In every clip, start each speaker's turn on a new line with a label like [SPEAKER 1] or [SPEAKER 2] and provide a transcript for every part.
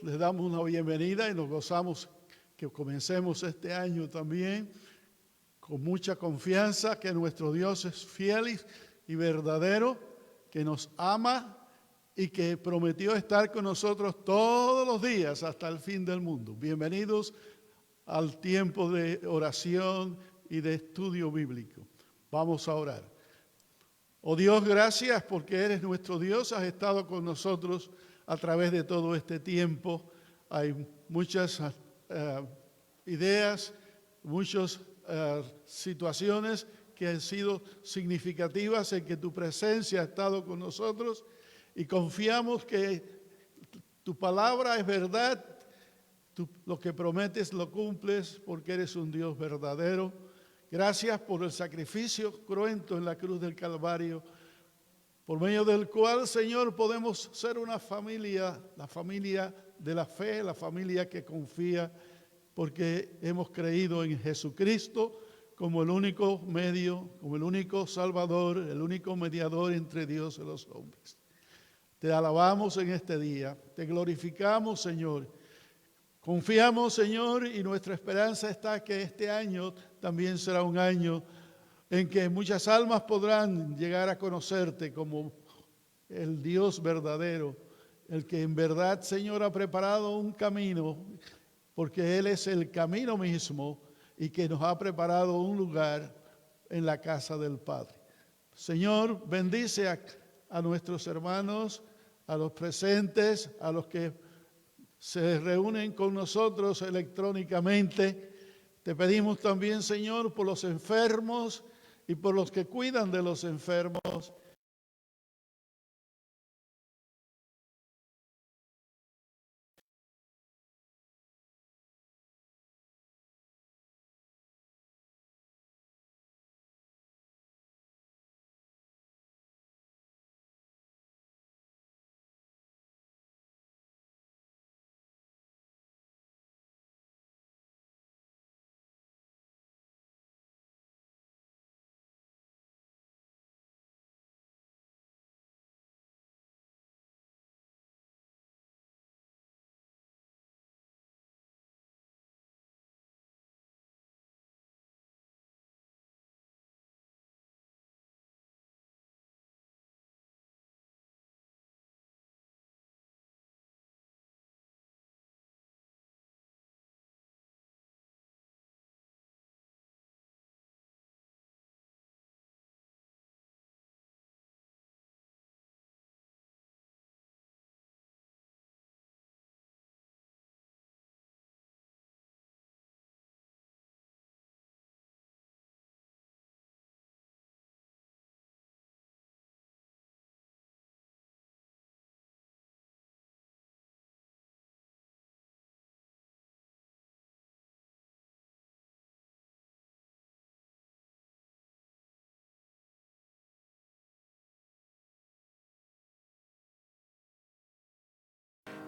[SPEAKER 1] Les damos una bienvenida y nos gozamos que comencemos este año también con mucha confianza que nuestro Dios es fiel y verdadero, que nos ama y que prometió estar con nosotros todos los días hasta el fin del mundo. Bienvenidos al tiempo de oración y de estudio bíblico. Vamos a orar. Oh Dios, gracias porque eres nuestro Dios, has estado con nosotros a través de todo este tiempo. Hay muchas ideas, muchas situaciones que han sido significativas en que tu presencia ha estado con nosotros y confiamos que tu palabra es verdad, lo que prometes lo cumples porque eres un Dios verdadero. Gracias por el sacrificio cruento en la cruz del Calvario, por medio del cual, Señor, podemos ser una familia, la familia de la fe, la familia que confía, porque hemos creído en Jesucristo como el único medio, como el único Salvador, el único mediador entre Dios y los hombres. Te alabamos en este día, te glorificamos, Señor. Confiamos, Señor, y nuestra esperanza está que este año también será un año en que muchas almas podrán llegar a conocerte como el Dios verdadero, el que en verdad, Señor, ha preparado un camino, porque Él es el camino mismo y que nos ha preparado un lugar en la casa del Padre. Señor, bendice a nuestros hermanos, a los presentes, a los que se reúnen con nosotros electrónicamente. Te pedimos también, Señor, por los enfermos y por los que cuidan de los enfermos.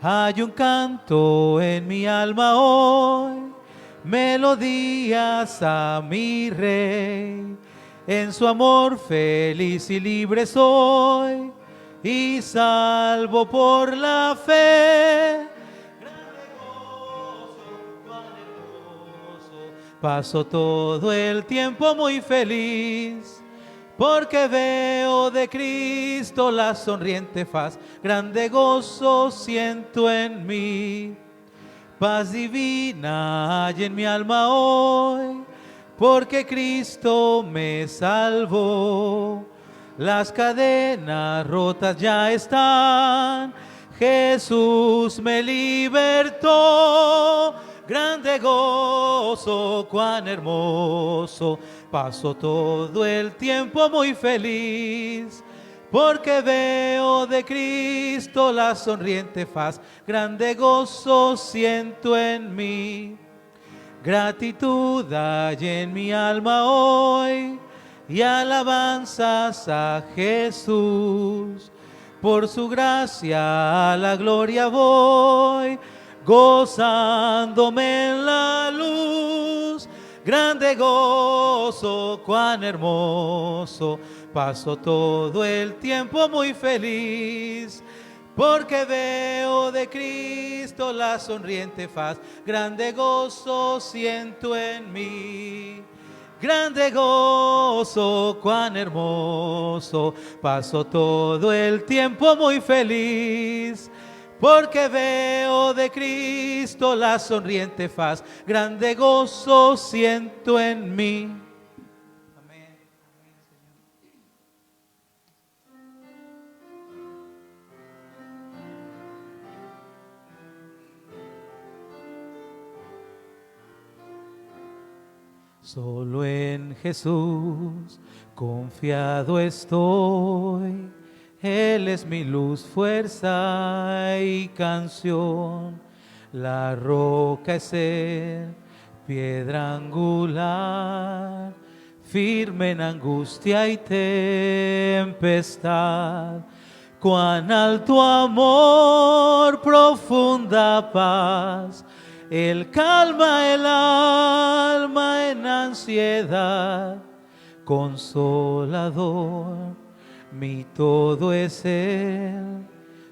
[SPEAKER 2] Hay un canto en mi alma hoy, melodías a mi Rey. En su amor feliz y libre soy, y salvo por la fe. Grande gozo, cuán hermoso, paso todo el tiempo muy feliz, porque veo de Cristo la sonriente faz, grande gozo siento en mí. Paz divina hay en mi alma hoy, porque Cristo me salvó. Las cadenas rotas ya están, Jesús me libertó. Grande gozo, cuán hermoso, paso todo el tiempo muy feliz, porque veo de Cristo la sonriente faz, grande gozo siento en mí. Gratitud hay en mi alma hoy y alabanzas a Jesús. Por su gracia a la gloria voy, gozándome en la luz. Grande gozo, cuán hermoso, paso todo el tiempo muy feliz, porque veo de Cristo la sonriente faz, grande gozo siento en mí. Grande gozo, cuán hermoso, paso todo el tiempo muy feliz, porque veo de Cristo la sonriente faz, grande gozo siento en mí. Amén. Solo en Jesús confiado estoy, Él es mi luz, fuerza y canción. La roca es Él, piedra angular, firme en angustia y tempestad. Cuán alto amor, profunda paz, Él calma el alma en ansiedad, consolador, mi todo es Él,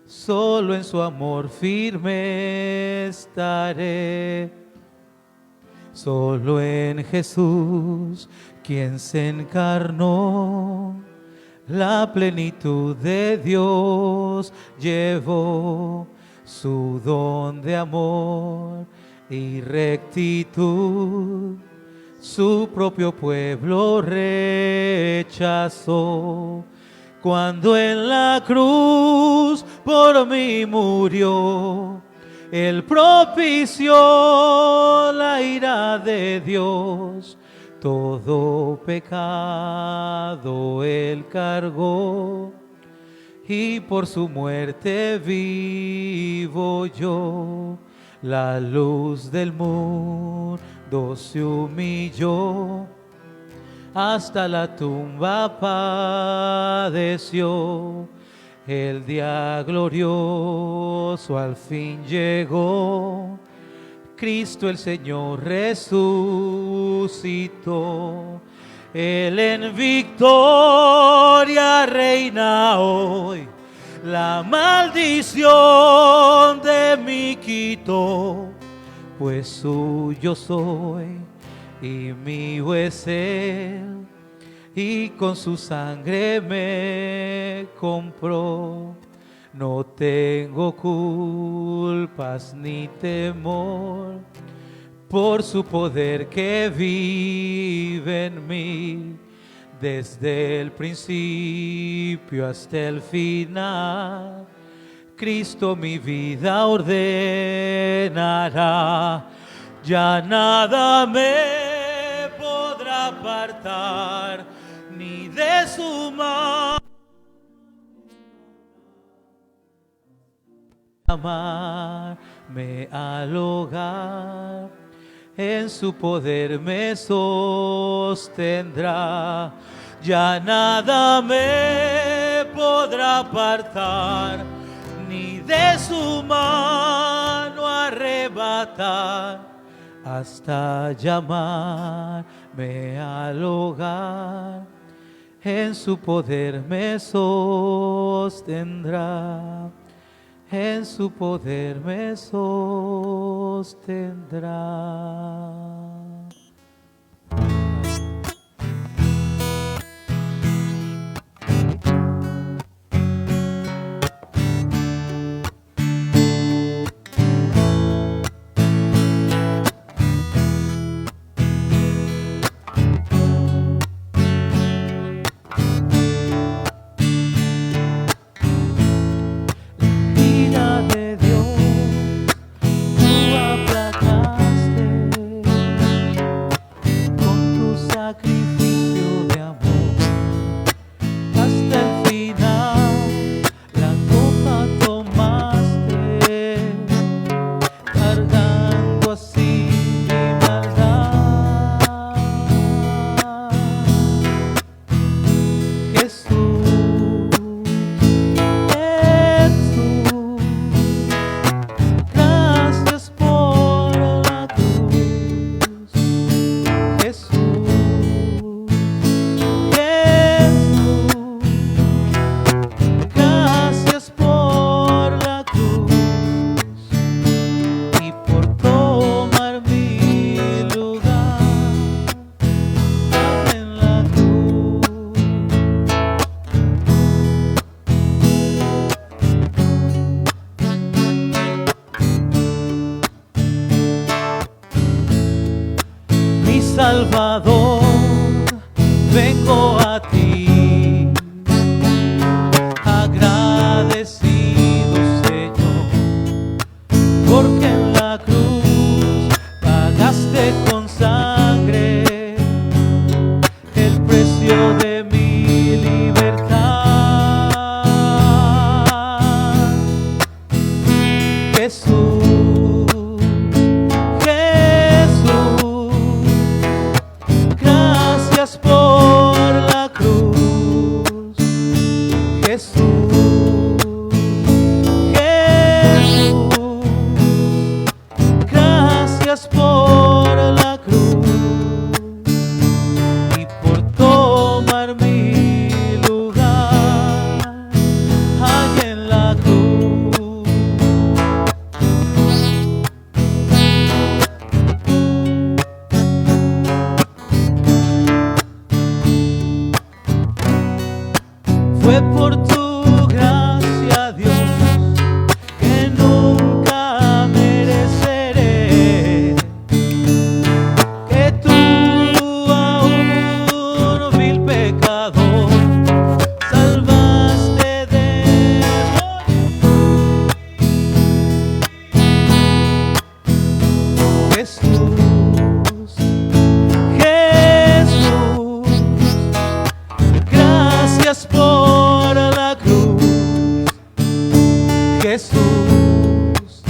[SPEAKER 2] solo en su amor firme estaré. Solo en Jesús, quien se encarnó, la plenitud de Dios llevó, su don de amor y rectitud, su propio pueblo rechazó. Cuando en la cruz por mí murió, Él propició la ira de Dios, todo pecado Él cargó, y por su muerte vivo yo. La luz del mundo se humilló, hasta la tumba padeció. El día glorioso al fin llegó, Cristo el Señor resucitó. Él en victoria reina hoy, la maldición de mí quitó, pues suyo soy y mío es Él, y con su sangre me compró. No tengo culpas ni temor, por su poder que vive en mí, desde el principio hasta el final. Cristo mi vida ordenará, ya nada me podrá apartar, ni de su mano. Amarme al hogar, en su poder me sostendrá. Ya nada me podrá apartar, ni de su mano arrebatar, hasta llamarme al hogar. En su poder me sostendrá, en su poder me sostendrá. Ira de Dios, tú aplacaste Salvador, vengo a ti, agradecido, Señor, porque en la cruz pagaste con sangre el precio de mi libertad. Jesús, Jesús, gracias por la cruz. Jesús, Jesús, gracias por la cruz y por tomar mi lugar allá en la cruz. Fue por tu gracia, Dios, que nunca mereceré, que tú a un vil pecador salvaste de morir. Jesús, Jesús, gracias por la cruz. Jesús,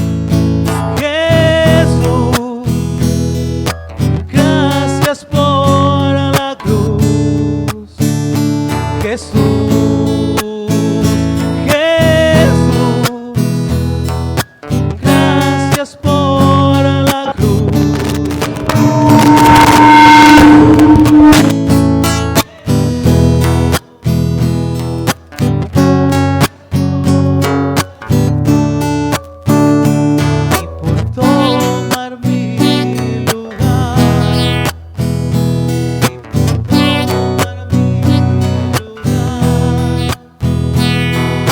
[SPEAKER 2] Jesús, gracias por la cruz. Jesús, Jesús, gracias por la cruz. Y por tomar mi lugar, y por tomar mi lugar,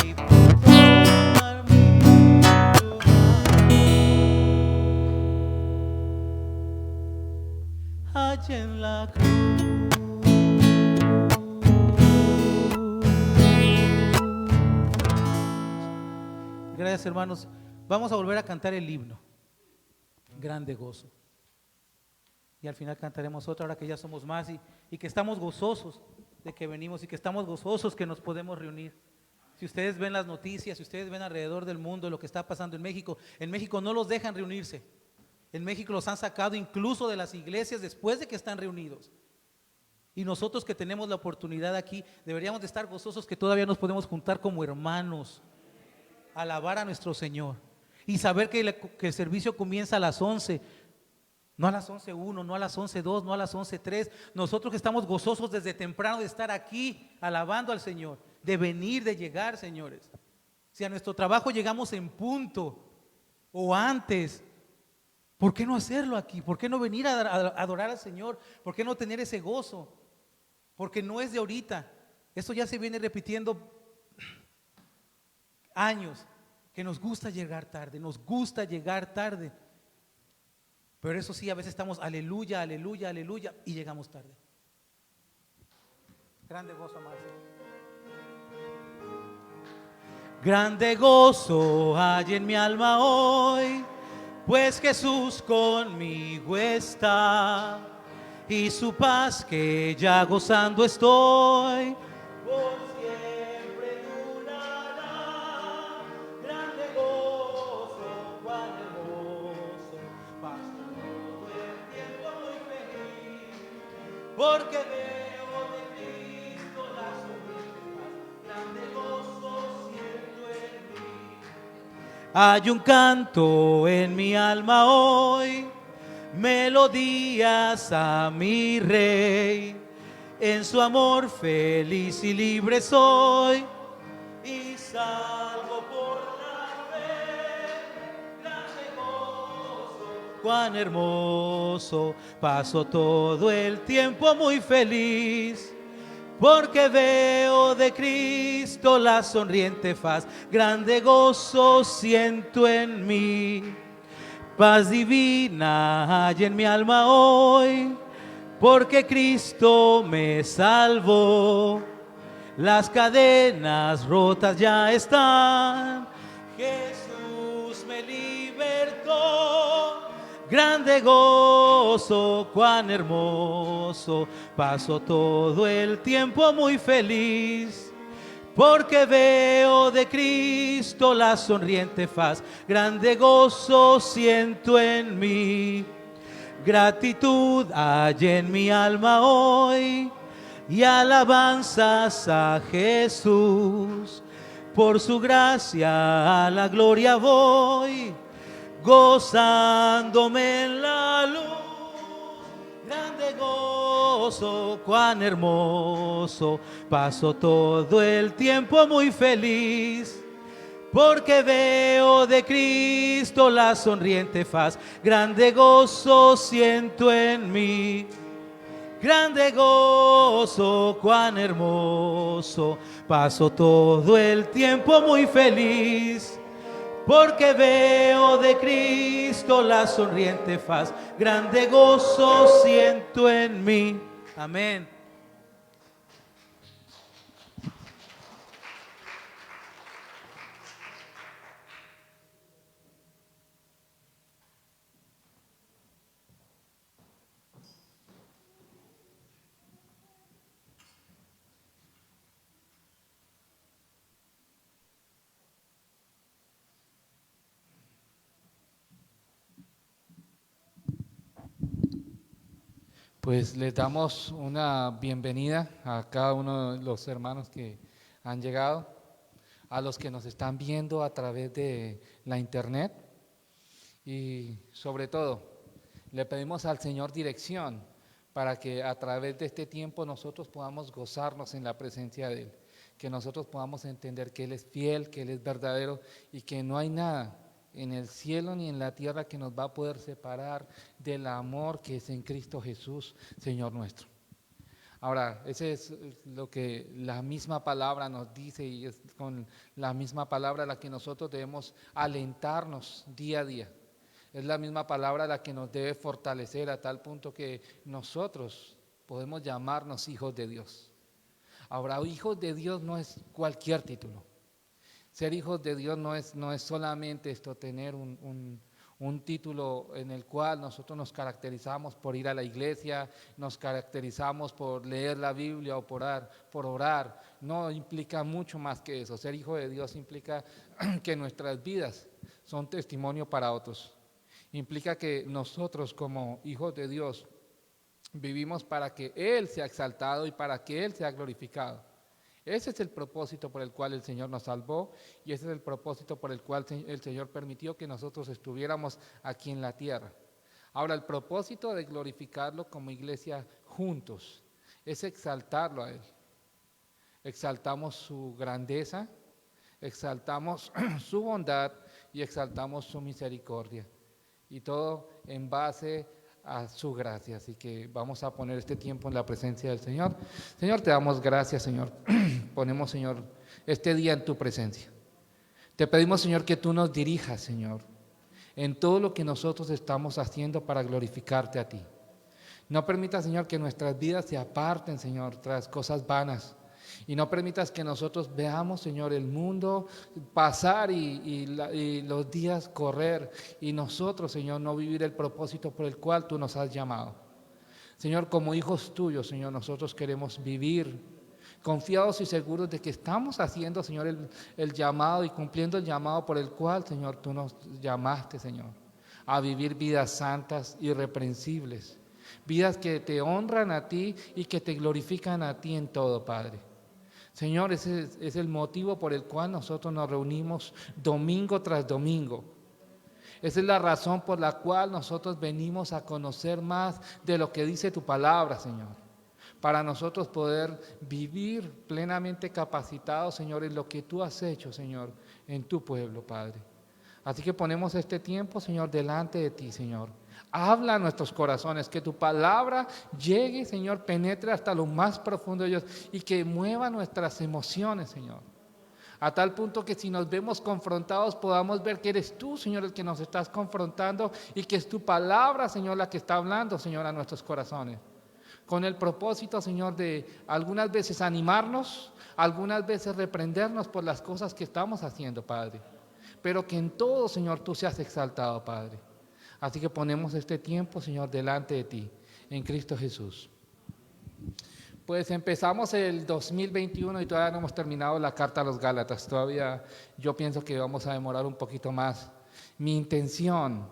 [SPEAKER 2] y por tomar mi lugar, allá en la cruz. Gracias, hermanos. Vamos a volver a cantar el himno, Grande Gozo. Y al final cantaremos otra, ahora que ya somos más y que estamos gozosos de que venimos y que estamos gozosos que nos podemos reunir. Si ustedes ven las noticias, si ustedes ven alrededor del mundo lo que está pasando en México no los dejan reunirse. En México los han sacado incluso de las iglesias después de que están reunidos. Y nosotros que tenemos la oportunidad aquí, deberíamos de estar gozosos que todavía nos podemos juntar como hermanos, alabar a nuestro Señor y saber que el servicio comienza a las 11, no a las 11:01, no a las 11:02, no a las 11:03. Nosotros que estamos gozosos desde temprano de estar aquí alabando al Señor, de venir, de llegar, señores. Si a nuestro trabajo llegamos en punto o antes, ¿por qué no hacerlo aquí? ¿Por qué no venir a adorar al Señor? ¿Por qué no tener ese gozo? Porque no es de ahorita. Esto ya se viene repitiendo años, que nos gusta llegar tarde. Pero eso sí, a veces estamos aleluya, aleluya, aleluya y llegamos tarde. Grande gozo, amarse. Grande gozo hay en mi alma hoy, pues Jesús conmigo está, y su paz que ya gozando estoy, por siempre durará. Grande gozo, cuán hermoso, pasa todo el tiempo muy feliz, porque veo de Cristo la sonrisa paz. Grande gozo siento en mí. Hay un canto en mi alma hoy, melodías a mi Rey. En su amor feliz y libre soy, y salvo por la fe. Grande gozo, cuán hermoso, paso todo el tiempo muy feliz, porque veo de Cristo la sonriente faz. Grande gozo siento en mí, paz divina hay en mi alma hoy, porque Cristo me salvó. Las cadenas rotas ya están, Jesús me libertó. Grande gozo, cuán hermoso, paso todo el tiempo muy feliz, porque veo de Cristo la sonriente faz. Grande gozo siento en mí, gratitud hay en mi alma hoy, y alabanzas a Jesús. Por su gracia a la gloria voy, gozándome en la luz. Grande gozo, cuán hermoso, paso todo el tiempo muy feliz, porque veo de Cristo la sonriente faz. Grande gozo siento en mí, grande gozo, cuán hermoso, paso todo el tiempo muy feliz, porque veo de Cristo la sonriente faz. Grande gozo siento en mí. Amén.
[SPEAKER 3] Pues les damos una bienvenida a cada uno de los hermanos que han llegado, a los que nos están viendo a través de la internet, y sobre todo le pedimos al Señor dirección para que a través de este tiempo nosotros podamos gozarnos en la presencia de Él, que nosotros podamos entender que Él es fiel, que Él es verdadero y que no hay nada en el cielo ni en la tierra que nos va a poder separar del amor que es en Cristo Jesús, Señor nuestro. Ahora, ese es lo que la misma palabra nos dice, y es con la misma palabra la que nosotros debemos alentarnos día a día. Es la misma palabra la que nos debe fortalecer a tal punto que nosotros podemos llamarnos hijos de Dios. Ahora, hijos de Dios no es cualquier título. Ser hijos de Dios no es solamente tener un título en el cual nosotros nos caracterizamos por ir a la iglesia, nos caracterizamos por leer la Biblia o por orar. No, implica mucho más que eso. Ser hijo de Dios implica que nuestras vidas son testimonio para otros. Implica que nosotros como hijos de Dios vivimos para que Él sea exaltado y para que Él sea glorificado. Ese es el propósito por el cual el Señor nos salvó, y ese es el propósito por el cual el Señor permitió que nosotros estuviéramos aquí en la tierra. Ahora, el propósito de glorificarlo como iglesia juntos es exaltarlo a Él. Exaltamos su grandeza, exaltamos su bondad y exaltamos su misericordia. Y todo en base a su gracia. Así que vamos a poner este tiempo en la presencia del Señor. Señor, te damos gracias, Señor. Ponemos, Señor, este día en tu presencia. Te pedimos, Señor, que tú nos dirijas, Señor, en todo lo que nosotros estamos haciendo para glorificarte a ti. No permitas, Señor, que nuestras vidas se aparten, Señor, tras cosas vanas. Y no permitas que nosotros veamos, Señor, el mundo pasar y los días correr, y nosotros, Señor, no vivir el propósito por el cual tú nos has llamado. Señor, como hijos tuyos, Señor, nosotros queremos vivir confiados y seguros de que estamos haciendo, Señor, el llamado y cumpliendo el llamado por el cual, Señor, tú nos llamaste, Señor, a vivir vidas santas, irreprensibles, vidas que te honran a ti y que te glorifican a ti en todo, Padre. Señor, ese es el motivo por el cual nosotros nos reunimos domingo tras domingo. Esa es la razón por la cual nosotros venimos a conocer más de lo que dice tu palabra, Señor, para nosotros poder vivir plenamente capacitados, Señor, en lo que tú has hecho, Señor, en tu pueblo, Padre. Así que ponemos este tiempo, Señor, delante de ti, Señor. Habla a nuestros corazones, que tu palabra llegue, Señor, penetre hasta lo más profundo de ellos y que mueva nuestras emociones, Señor. A tal punto que si nos vemos confrontados podamos ver que eres tú, Señor, el que nos estás confrontando y que es tu palabra, Señor, la que está hablando, Señor, a nuestros corazones. con el propósito, Señor, de algunas veces animarnos, algunas veces reprendernos por las cosas que estamos haciendo, Padre. Pero que en todo, Señor, tú seas exaltado, Padre. Así que ponemos este tiempo, Señor, delante de ti, en Cristo Jesús. Pues empezamos el 2021 y todavía no hemos terminado la carta a los Gálatas. Todavía yo pienso que vamos a demorar un poquito más. Mi intención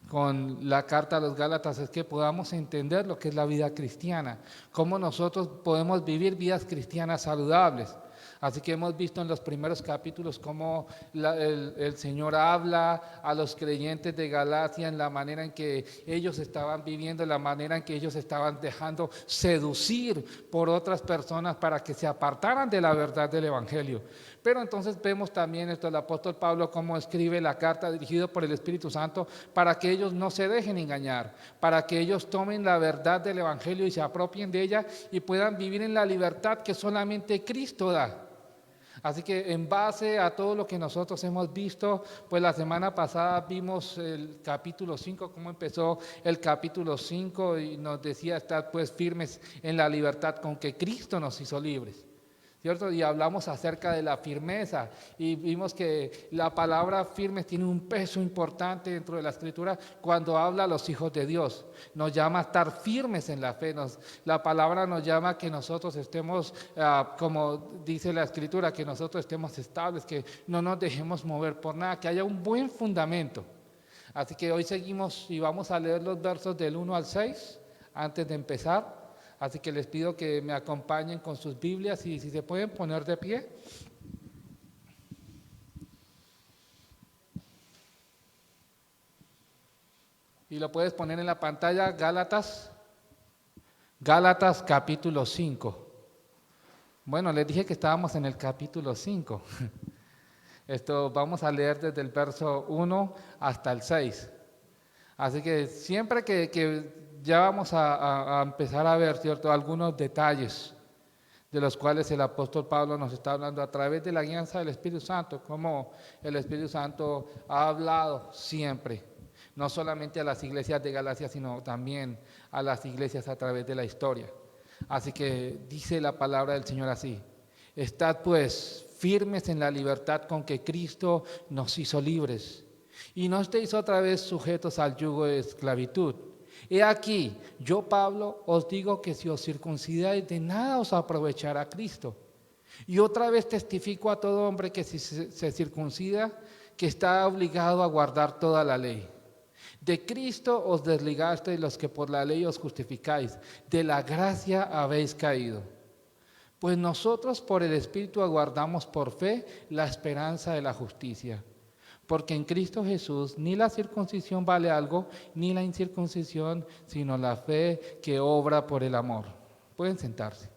[SPEAKER 3] con la carta a los Gálatas es que podamos entender lo que es la vida cristiana, cómo nosotros podemos vivir vidas cristianas saludables. Así que hemos visto en los primeros capítulos cómo el Señor habla a los creyentes de Galacia en la manera en que ellos estaban viviendo, en la manera en que ellos estaban dejando seducir por otras personas para que se apartaran de la verdad del Evangelio. Pero entonces vemos también esto el apóstol Pablo cómo escribe la carta dirigida por el Espíritu Santo para que ellos no se dejen engañar, para que ellos tomen la verdad del Evangelio y se apropien de ella y puedan vivir en la libertad que solamente Cristo da. Así que en base a todo lo que nosotros hemos visto, pues la semana pasada vimos el capítulo 5, cómo empezó el capítulo 5 y nos decía estar pues firmes en la libertad con que Cristo nos hizo libres. ¿Cierto? Y hablamos acerca de la firmeza y vimos que la palabra firmes tiene un peso importante dentro de la Escritura cuando habla a los hijos de Dios. Nos llama a estar firmes en la fe. La palabra nos llama a que nosotros estemos, como dice la Escritura, que nosotros estemos estables, que no nos dejemos mover por nada, que haya un buen fundamento. Así que hoy seguimos y vamos a leer los versos del 1 al 6 antes de empezar. Así que les pido que me acompañen con sus Biblias y si se pueden poner de pie. Y lo puedes poner en la pantalla, Gálatas capítulo 5. Bueno, les dije que estábamos en el capítulo 5. Vamos a leer desde el verso 1 hasta el 6. Así que siempre que ya vamos a empezar a ver, ¿cierto?, algunos detalles de los cuales el apóstol Pablo nos está hablando a través de la guianza del Espíritu Santo, como el Espíritu Santo ha hablado siempre, no solamente a las iglesias de Galacia, sino también a las iglesias a través de la historia. Así que dice la palabra del Señor así: estad pues firmes en la libertad con que Cristo nos hizo libres, y no estéis otra vez sujetos al yugo de esclavitud. He aquí, yo Pablo os digo que si os circuncidáis de nada os aprovechará Cristo. Y otra vez testifico a todo hombre que si se circuncida, que está obligado a guardar toda la ley. De Cristo os desligasteis los que por la ley os justificáis, de la gracia habéis caído. Pues nosotros por el Espíritu aguardamos por fe la esperanza de la justicia. Porque en Cristo Jesús ni la circuncisión vale algo, ni la incircuncisión, sino la fe que obra por el amor. Pueden sentarse.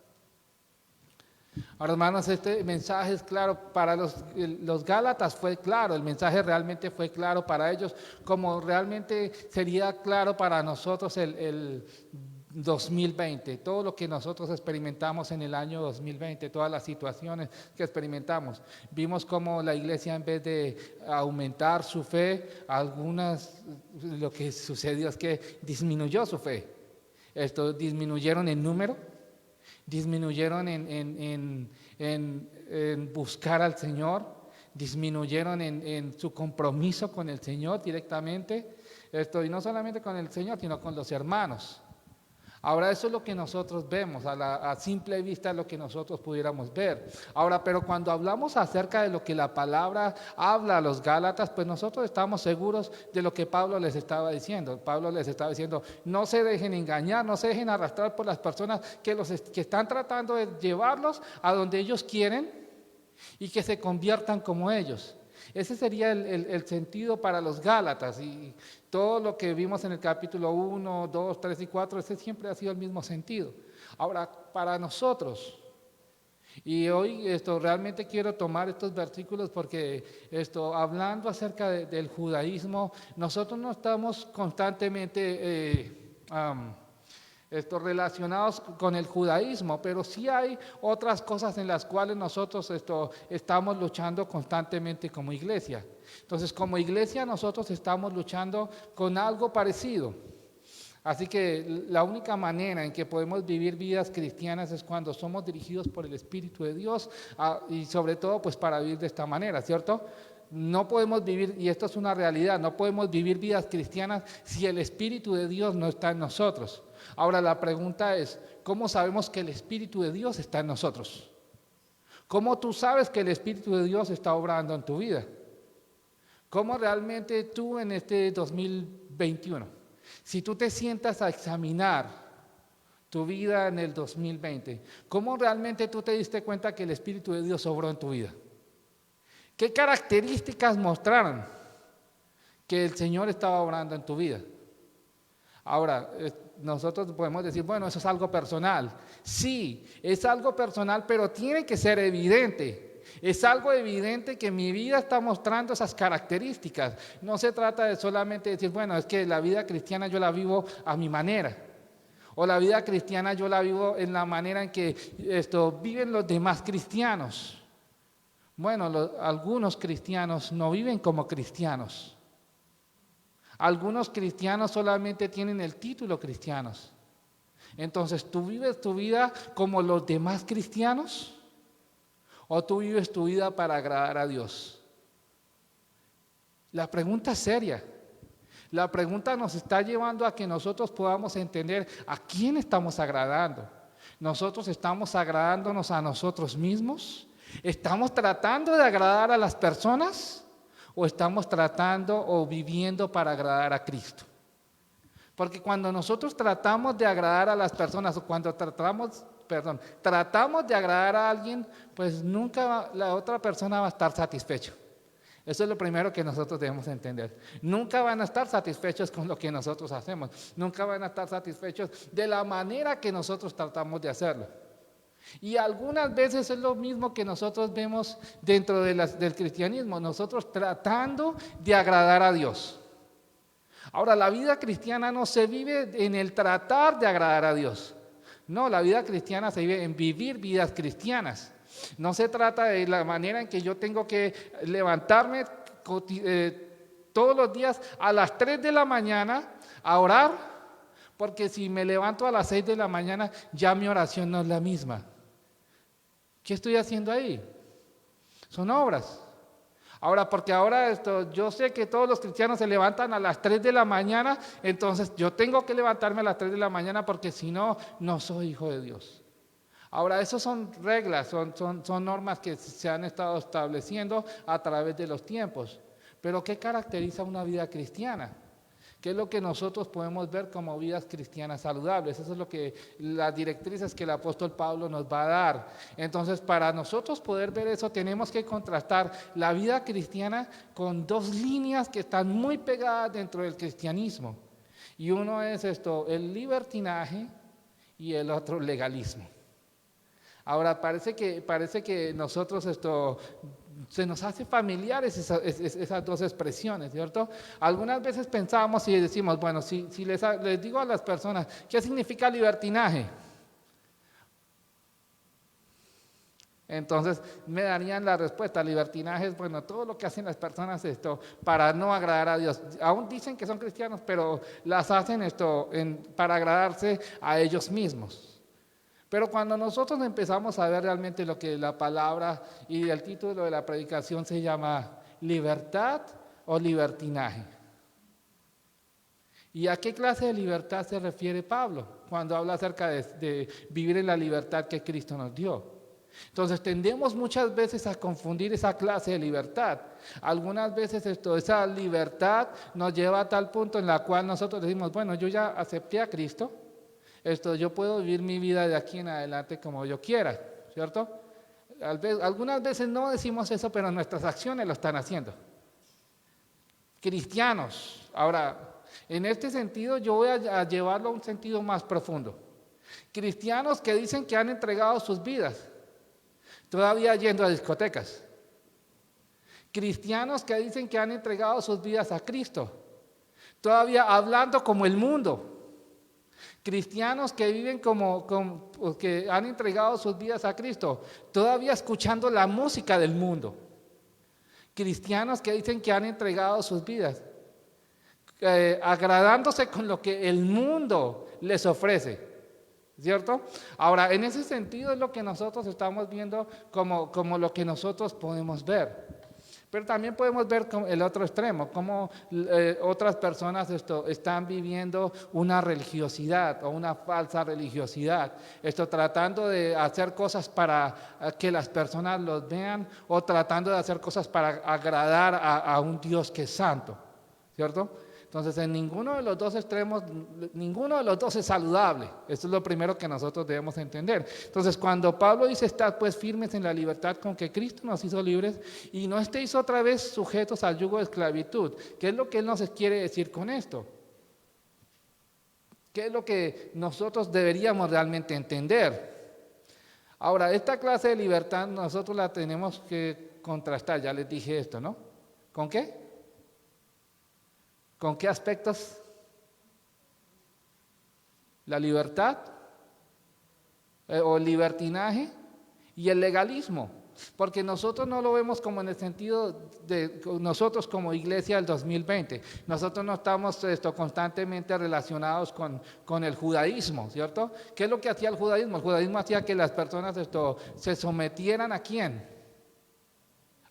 [SPEAKER 3] Ahora, hermanos, este mensaje es claro para los Gálatas, fue claro, el mensaje realmente fue claro para ellos, como realmente sería claro para nosotros el 2020, todo lo que nosotros experimentamos en el año 2020, todas las situaciones que experimentamos. Vimos cómo la iglesia, en vez de aumentar su fe, lo que sucedió es que disminuyó su fe. Disminuyeron en número, disminuyeron en buscar al Señor, disminuyeron en su compromiso con el Señor directamente, y no solamente con el Señor, sino con los hermanos. Ahora, eso es lo que nosotros vemos, a simple vista es lo que nosotros pudiéramos ver. Ahora, pero cuando hablamos acerca de lo que la palabra habla a los Gálatas, pues nosotros estamos seguros de lo que Pablo les estaba diciendo. Pablo les estaba diciendo, no se dejen engañar, no se dejen arrastrar por las personas que están tratando de llevarlos a donde ellos quieren y que se conviertan como ellos. Ese sería el sentido para los Gálatas, y todo lo que vimos en el capítulo 1, 2, 3 y 4, ese siempre ha sido el mismo sentido. Ahora, para nosotros, y hoy realmente quiero tomar estos versículos porque hablando acerca del judaísmo, nosotros no estamos constantemente relacionados con el judaísmo, pero sí hay otras cosas en las cuales nosotros estamos luchando constantemente como iglesia. Entonces, como iglesia nosotros estamos luchando con algo parecido. Así que la única manera en que podemos vivir vidas cristianas es cuando somos dirigidos por el Espíritu de Dios y sobre todo pues para vivir de esta manera, ¿cierto? No podemos vivir, y esto es una realidad, no podemos vivir vidas cristianas si el Espíritu de Dios no está en nosotros. Ahora la pregunta es, ¿cómo sabemos que el Espíritu de Dios está en nosotros? ¿Cómo tú sabes que el Espíritu de Dios está obrando en tu vida? ¿Cómo realmente tú en este 2021, si tú te sientas a examinar tu vida en el 2020, cómo realmente tú te diste cuenta que el Espíritu de Dios obró en tu vida? ¿Qué características mostraron que el Señor estaba obrando en tu vida? Ahora, nosotros podemos decir, bueno, eso es algo personal. Sí, es algo personal, pero tiene que ser evidente. Es algo evidente que mi vida está mostrando esas características. No se trata de solamente decir, bueno, es que la vida cristiana yo la vivo a mi manera. O la vida cristiana yo la vivo en la manera en que viven los demás cristianos. Bueno, algunos cristianos no viven como cristianos. Algunos cristianos solamente tienen el título cristianos. Entonces, ¿tú vives tu vida como los demás cristianos? ¿O tú vives tu vida para agradar a Dios? La pregunta es seria. La pregunta nos está llevando a que nosotros podamos entender a quién estamos agradando. ¿Nosotros estamos agradándonos a nosotros mismos? ¿Estamos tratando de agradar a las personas? ¿O estamos tratando o viviendo para agradar a Cristo? Porque cuando nosotros tratamos de agradar a las personas o cuando tratamos de agradar a alguien, pues nunca la otra persona va a estar satisfecho. Eso es lo primero que nosotros debemos entender. Nunca van a estar satisfechos con lo que nosotros hacemos. Nunca van a estar satisfechos de la manera que nosotros tratamos de hacerlo. Y algunas veces es lo mismo que nosotros vemos dentro del cristianismo, nosotros tratando de agradar a Dios. Ahora, la vida cristiana no se vive en el tratar de agradar a Dios. No, la vida cristiana se vive en vivir vidas cristianas. No se trata de la manera en que yo tengo que levantarme todos los días a las 3 de la mañana a orar, porque si me levanto a las 6 de la mañana ya mi oración no es la misma. ¿Qué estoy haciendo ahí? Son obras. Ahora, porque ahora yo sé que todos los cristianos se levantan a las 3 de la mañana, entonces yo tengo que levantarme a las 3 de la mañana porque si no, no soy hijo de Dios. Ahora, eso son reglas, son normas que se han estado estableciendo a través de los tiempos. Pero ¿qué caracteriza una vida cristiana? ¿Qué es lo que nosotros podemos ver como vidas cristianas saludables? Eso es lo que las directrices que el apóstol Pablo nos va a dar. Entonces, para nosotros poder ver eso, tenemos que contrastar la vida cristiana con dos líneas que están muy pegadas dentro del cristianismo. Y uno es el libertinaje y el otro legalismo. Ahora, parece que nosotros se nos hace familiares esas dos expresiones, ¿cierto? Algunas veces pensamos y decimos, bueno, si les digo a las personas, ¿qué significa libertinaje? Entonces me darían la respuesta, libertinaje es, bueno, todo lo que hacen las personas para no agradar a Dios. Aún dicen que son cristianos, pero las hacen para agradarse a ellos mismos. Pero cuando nosotros empezamos a ver realmente lo que la palabra y el título de la predicación se llama libertad o libertinaje. ¿Y a qué clase de libertad se refiere Pablo cuando habla acerca de vivir en la libertad que Cristo nos dio? Entonces tendemos muchas veces a confundir esa clase de libertad. Algunas veces esa libertad nos lleva a tal punto en la cual nosotros decimos, bueno, yo ya acepté a Cristo. Yo puedo vivir mi vida de aquí en adelante como yo quiera, ¿cierto? Algunas veces no decimos eso, pero nuestras acciones lo están haciendo. Cristianos, ahora, en este sentido yo voy a llevarlo a un sentido más profundo. Cristianos que dicen que han entregado sus vidas, todavía yendo a discotecas. Cristianos que dicen que han entregado sus vidas a Cristo, todavía hablando como el mundo. Cristianos que viven que han entregado sus vidas a Cristo, todavía escuchando la música del mundo. Cristianos que dicen que han entregado sus vidas, agradándose con lo que el mundo les ofrece, ¿cierto? Ahora, en ese sentido es lo que nosotros estamos viendo como lo que nosotros podemos ver. Pero también podemos ver el otro extremo, cómo otras personas están viviendo una religiosidad o una falsa religiosidad, tratando de hacer cosas para que las personas los vean o tratando de hacer cosas para agradar a un Dios que es santo, ¿cierto? Entonces, en ninguno de los dos extremos, ninguno de los dos es saludable. Esto es lo primero que nosotros debemos entender. Entonces, cuando Pablo dice, estad pues firmes en la libertad con que Cristo nos hizo libres y no estéis otra vez sujetos al yugo de esclavitud. ¿Qué es lo que él nos quiere decir con esto? ¿Qué es lo que nosotros deberíamos realmente entender? Ahora, esta clase de libertad nosotros la tenemos que contrastar. Ya les dije esto, ¿no? ¿Con qué? ¿Con qué aspectos? La libertad o el libertinaje y el legalismo, porque nosotros no lo vemos como en el sentido de nosotros como iglesia del 2020, nosotros no estamos constantemente relacionados con el judaísmo, ¿cierto? ¿Qué es lo que hacía el judaísmo? El judaísmo hacía que las personas se sometieran ¿a quién?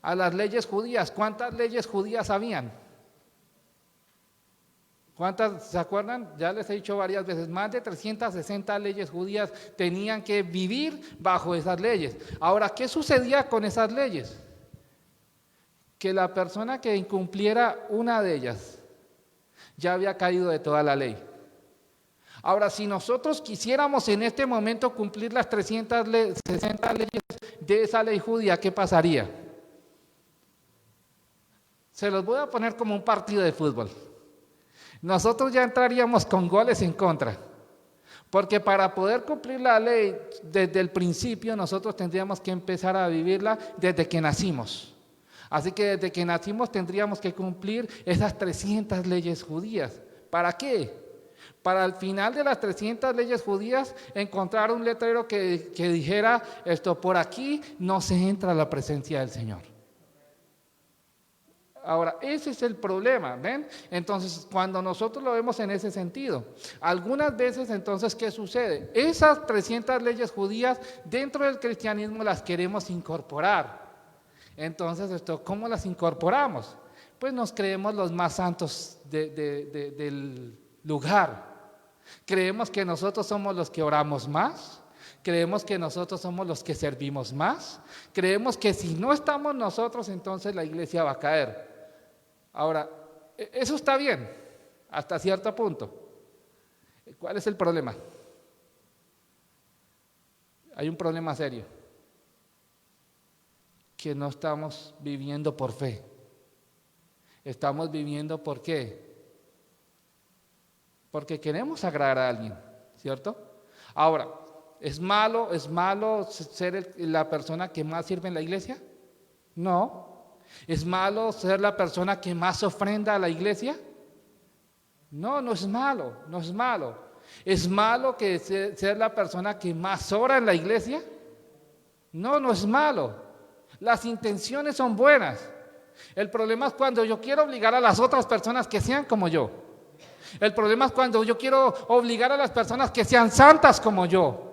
[SPEAKER 3] A las leyes judías. ¿Cuántas leyes judías habían? ¿Cuántas se acuerdan? Ya les he dicho varias veces, más de 360 leyes judías tenían que vivir bajo esas leyes. Ahora, ¿qué sucedía con esas leyes? Que la persona que incumpliera una de ellas ya había caído de toda la ley. Ahora, si nosotros quisiéramos en este momento cumplir las 360 leyes de esa ley judía, ¿qué pasaría? Se los voy a poner como un partido de fútbol. Nosotros ya entraríamos con goles en contra, porque para poder cumplir la ley desde el principio nosotros tendríamos que empezar a vivirla desde que nacimos. Así que desde que nacimos tendríamos que cumplir esas 300 leyes judías. ¿Para qué? Para al final de las 300 leyes judías encontrar un letrero que dijera por aquí no se entra a la presencia del Señor. Ahora, ese es el problema, ¿ven? Entonces, cuando nosotros lo vemos en ese sentido, algunas veces, entonces, ¿qué sucede? Esas 300 leyes judías dentro del cristianismo las queremos incorporar. Entonces, ¿cómo las incorporamos? Pues nos creemos los más santos del lugar. Creemos que nosotros somos los que oramos más. Creemos que nosotros somos los que servimos más. Creemos que si no estamos nosotros, entonces la iglesia va a caer. Ahora, eso está bien, hasta cierto punto. ¿Cuál es el problema? Hay un problema serio, que no estamos viviendo por fe. Estamos viviendo ¿por qué? Porque queremos agradar a alguien, ¿cierto? Ahora, ¿es malo ser la persona que más sirve en la iglesia? No. ¿Es malo ser la persona que más ofrenda a la iglesia? No, no es malo, no es malo. ¿Es malo ser la persona que más ora en la iglesia? No, no es malo. Las intenciones son buenas. El problema es cuando yo quiero obligar a las otras personas que sean como yo. El problema es cuando yo quiero obligar a las personas que sean santas como yo.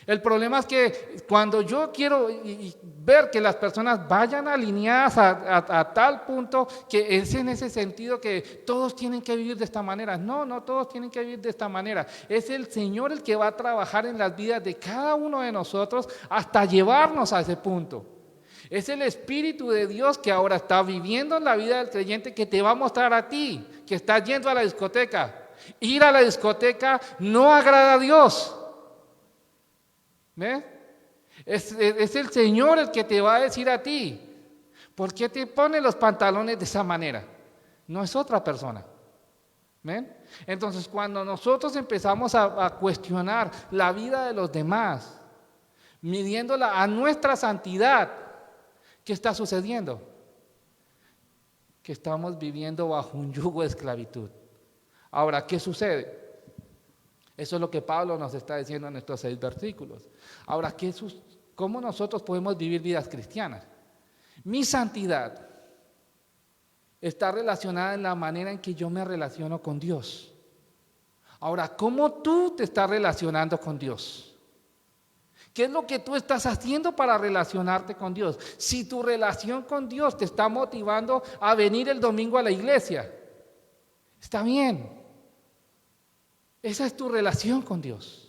[SPEAKER 3] El problema es que cuando yo quiero ver que las personas vayan alineadas a tal punto que es en ese sentido que todos tienen que vivir de esta manera. No, no todos tienen que vivir de esta manera. Es el Señor el que va a trabajar en las vidas de cada uno de nosotros hasta llevarnos a ese punto. Es el Espíritu de Dios que ahora está viviendo en la vida del creyente que te va a mostrar a ti, que estás yendo a la discoteca. Ir a la discoteca no agrada a Dios. ¿Ves? Es el Señor el que te va a decir a ti, ¿por qué te pone los pantalones de esa manera? No es otra persona. ¿Ven? Entonces, cuando nosotros empezamos a cuestionar la vida de los demás, midiéndola a nuestra santidad, ¿qué está sucediendo? Que estamos viviendo bajo un yugo de esclavitud. Ahora, ¿qué sucede? Eso es lo que Pablo nos está diciendo en estos 6 versículos. Ahora, ¿cómo nosotros podemos vivir vidas cristianas? Mi santidad está relacionada en la manera en que yo me relaciono con Dios. Ahora, ¿cómo tú te estás relacionando con Dios? ¿Qué es lo que tú estás haciendo para relacionarte con Dios? Si tu relación con Dios te está motivando a venir el domingo a la iglesia, está bien. Esa es tu relación con Dios.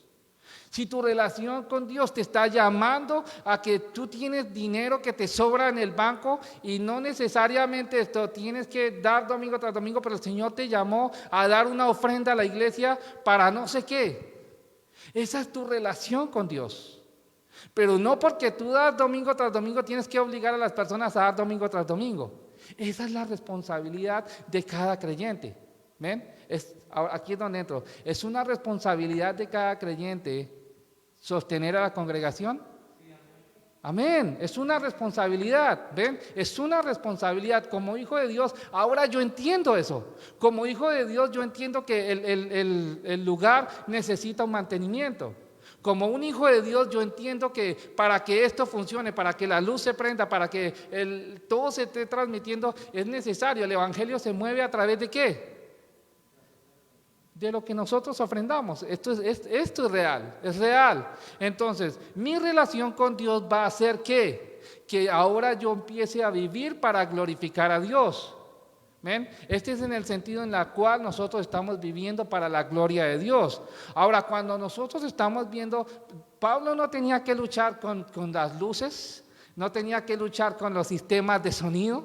[SPEAKER 3] Si tu relación con Dios te está llamando a que tú tienes dinero que te sobra en el banco y no necesariamente esto tienes que dar domingo tras domingo, pero el Señor te llamó a dar una ofrenda a la iglesia para no sé qué. Esa es tu relación con Dios. Pero no porque tú das domingo tras domingo tienes que obligar a las personas a dar domingo tras domingo. Esa es la responsabilidad de cada creyente. ¿Ven? Aquí es donde entro. Es una responsabilidad de cada creyente sostener a la congregación. Amén. Es una responsabilidad. ¿Ven? Es una responsabilidad. Como hijo de Dios, ahora yo entiendo eso. Como hijo de Dios, yo entiendo que el lugar necesita un mantenimiento. Como un hijo de Dios, yo entiendo que para que esto funcione, para que la luz se prenda, para que todo se esté transmitiendo, es necesario. El evangelio se mueve a través de ¿qué? De lo que nosotros ofrendamos. Esto es real, es real. Entonces, mi relación con Dios va a hacer ¿qué? Que ahora yo empiece a vivir para glorificar a Dios. ¿Ven? Este es en el sentido en el cual nosotros estamos viviendo para la gloria de Dios. Ahora, cuando nosotros estamos viendo, Pablo no tenía que luchar con las luces, no tenía que luchar con los sistemas de sonido,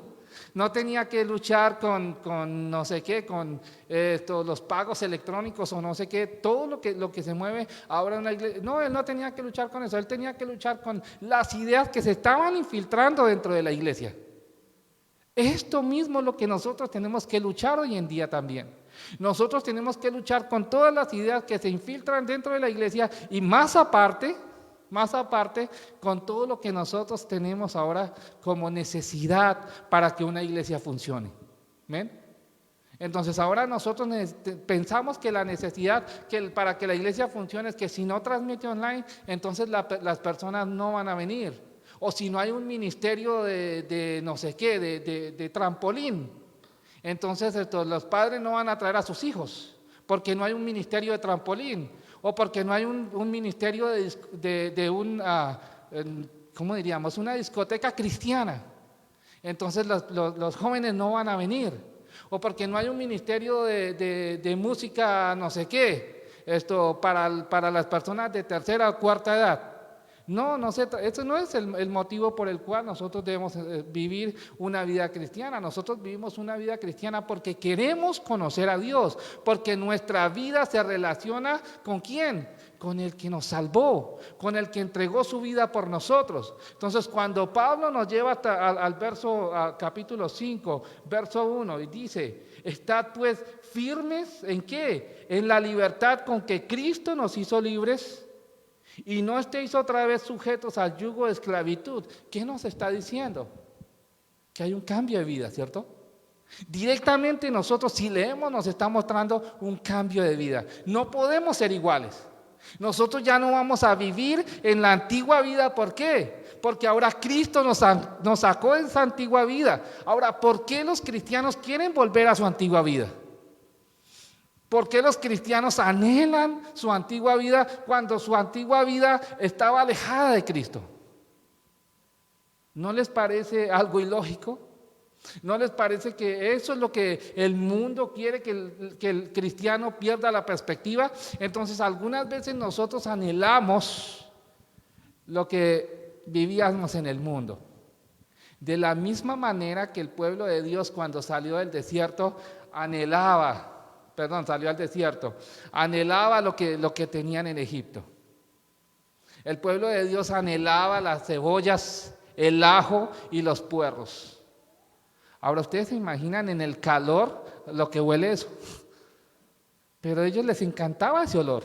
[SPEAKER 3] no tenía que luchar con no sé qué, con los pagos electrónicos o no sé qué, todo lo que se mueve ahora en la iglesia. No, él no tenía que luchar con eso, él tenía que luchar con las ideas que se estaban infiltrando dentro de la iglesia. Esto mismo es lo que nosotros tenemos que luchar hoy en día también. Nosotros tenemos que luchar con todas las ideas que se infiltran dentro de la iglesia y más aparte, con todo lo que nosotros tenemos ahora como necesidad para que una iglesia funcione. ¿Ven? Entonces ahora nosotros pensamos que la necesidad para que la iglesia funcione es que si no transmite online, entonces las personas no van a venir. O si no hay un ministerio de no sé qué, de trampolín, entonces los padres no van a traer a sus hijos, porque no hay un ministerio de trampolín, o porque no hay un ministerio ¿cómo diríamos? Una discoteca cristiana. Entonces los jóvenes no van a venir, o porque no hay un ministerio de música no sé qué, para las personas de tercera o cuarta edad. No, eso no es el motivo por el cual nosotros debemos vivir una vida cristiana. Nosotros vivimos una vida cristiana porque queremos conocer a Dios, porque nuestra vida se relaciona ¿con quién? Con el que nos salvó, con el que entregó su vida por nosotros. Entonces, cuando Pablo nos lleva al capítulo 5, verso 1, y dice, estad pues firmes ¿en qué? En la libertad con que Cristo nos hizo libres. Y no estéis otra vez sujetos al yugo de esclavitud. ¿Qué nos está diciendo? Que hay un cambio de vida, ¿cierto? Directamente nosotros, si leemos, nos está mostrando un cambio de vida. No podemos ser iguales. Nosotros ya no vamos a vivir en la antigua vida. ¿Por qué? Porque ahora Cristo nos sacó de esa antigua vida. Ahora, ¿por qué los cristianos quieren volver a su antigua vida? ¿Por qué los cristianos anhelan su antigua vida cuando su antigua vida estaba alejada de Cristo? ¿No les parece algo ilógico? ¿No les parece que eso es lo que el mundo quiere, que el cristiano pierda la perspectiva? Entonces, algunas veces nosotros anhelamos lo que vivíamos en el mundo. De la misma manera que el pueblo de Dios cuando salió del desierto salió al desierto, anhelaba lo que tenían en Egipto. El pueblo de Dios anhelaba las cebollas, el ajo y los puerros. Ahora ustedes se imaginan en el calor lo que huele eso, pero a ellos les encantaba ese olor.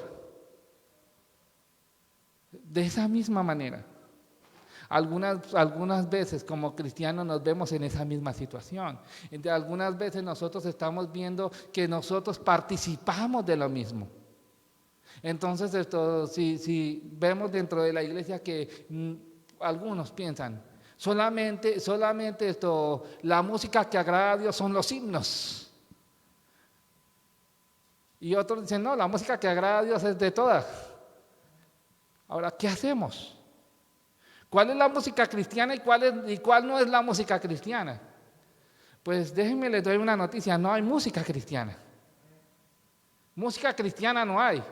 [SPEAKER 3] De esa misma manera, algunas veces como cristianos nos vemos en esa misma situación. Algunas veces nosotros estamos viendo que nosotros participamos de lo mismo. Entonces si vemos dentro de la iglesia que algunos piensan, Solamente la música que agrada a Dios son los himnos. Y otros dicen, no, la música que agrada a Dios es de todas. Ahora, ¿qué hacemos? ¿Cuál es la música cristiana y cuál no es la música cristiana? Pues déjenme les doy una noticia, no hay música cristiana. Música cristiana no hay.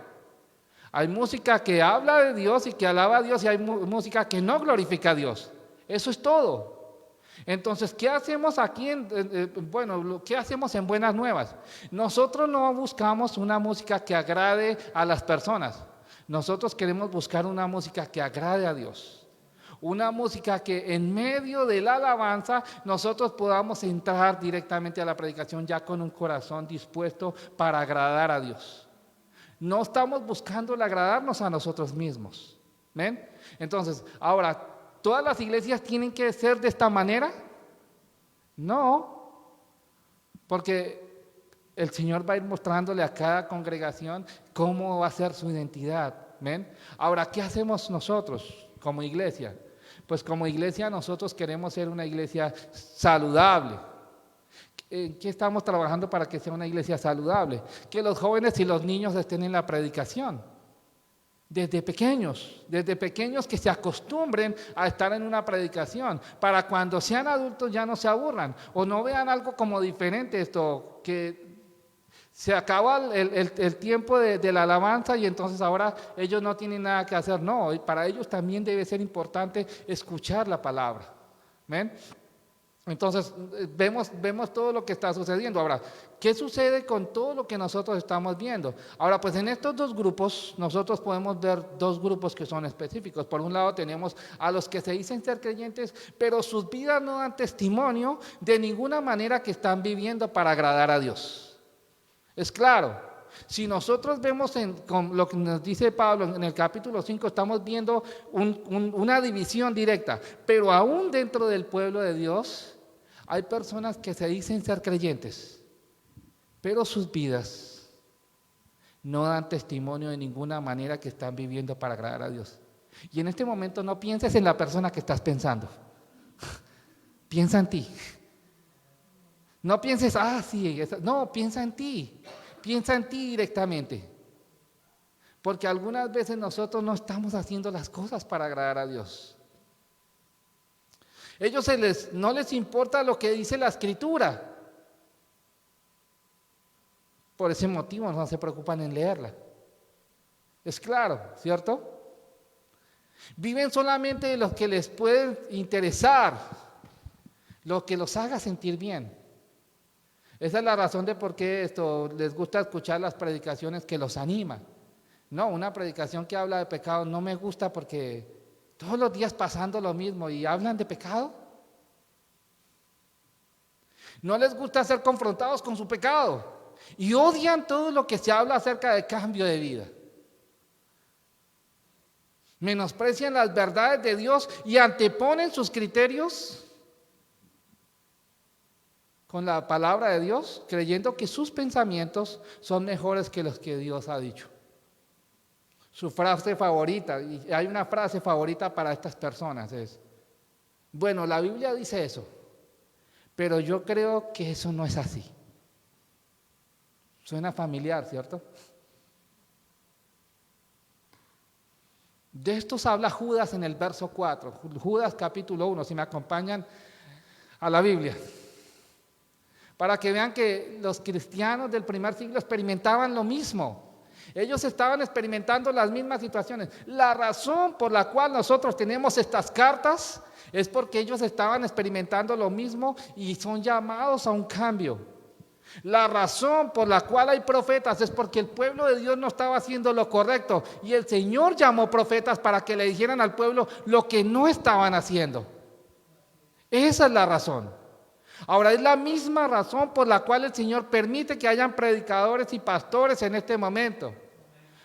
[SPEAKER 3] Hay música que habla de Dios y que alaba a Dios y hay música que no glorifica a Dios. Eso es todo. Entonces, ¿qué hacemos aquí? ¿Qué hacemos en Buenas Nuevas? Nosotros no buscamos una música que agrade a las personas. Nosotros queremos buscar una música que agrade a Dios. Una música que en medio de la alabanza nosotros podamos entrar directamente a la predicación ya con un corazón dispuesto para agradar a Dios. No estamos buscando el agradarnos a nosotros mismos. ¿Ven? Entonces, ahora, ¿todas las iglesias tienen que ser de esta manera? No, porque el Señor va a ir mostrándole a cada congregación cómo va a ser su identidad. ¿Ven? Ahora, ¿qué hacemos nosotros como iglesia? Pues como iglesia nosotros queremos ser una iglesia saludable. ¿En qué estamos trabajando para que sea una iglesia saludable? Que los jóvenes y los niños estén en la predicación. Desde pequeños que se acostumbren a estar en una predicación, para cuando sean adultos ya no se aburran o no vean algo como diferente, que se acaba el tiempo de la alabanza y entonces ahora ellos no tienen nada que hacer. No, para ellos también debe ser importante escuchar la palabra. ¿Ven? Entonces vemos todo lo que está sucediendo. Ahora, ¿qué sucede con todo lo que nosotros estamos viendo? Ahora, pues en estos dos grupos nosotros podemos ver dos grupos que son específicos. Por un lado tenemos a los que se dicen ser creyentes, pero sus vidas no dan testimonio de ninguna manera que están viviendo para agradar a Dios. Es claro, si nosotros vemos con lo que nos dice Pablo en el capítulo 5, estamos viendo una división directa, pero aún dentro del pueblo de Dios hay personas que se dicen ser creyentes, pero sus vidas no dan testimonio de ninguna manera que están viviendo para agradar a Dios. Y en este momento no pienses en la persona que estás pensando, piensa en ti. No pienses, no, piensa en ti directamente. Porque algunas veces nosotros no estamos haciendo las cosas para agradar a Dios. Ellos no les importa lo que dice la Escritura. Por ese motivo no se preocupan en leerla. Es claro, ¿cierto? Viven solamente de lo que les puede interesar, lo que los haga sentir bien. Esa es la razón de por qué les gusta escuchar las predicaciones que los animan. No, una predicación que habla de pecado no me gusta porque todos los días pasando lo mismo y hablan de pecado. No les gusta ser confrontados con su pecado y odian todo lo que se habla acerca de cambio de vida. Menosprecian las verdades de Dios y anteponen sus criterios con la palabra de Dios, creyendo que sus pensamientos son mejores que los que Dios ha dicho. Su frase favorita, y hay una frase favorita para estas personas, es: bueno, la Biblia dice eso, pero yo creo que eso no es así. Suena familiar, ¿cierto? De estos habla Judas en el verso 4, Judas capítulo 1, si me acompañan a la Biblia. Para que vean que los cristianos del primer siglo experimentaban lo mismo. Ellos estaban experimentando las mismas situaciones. La razón por la cual nosotros tenemos estas cartas es porque ellos estaban experimentando lo mismo y son llamados a un cambio. La razón por la cual hay profetas es porque el pueblo de Dios no estaba haciendo lo correcto y el Señor llamó profetas para que le dijeran al pueblo lo que no estaban haciendo. Esa es la razón. Ahora, es la misma razón por la cual el Señor permite que hayan predicadores y pastores en este momento,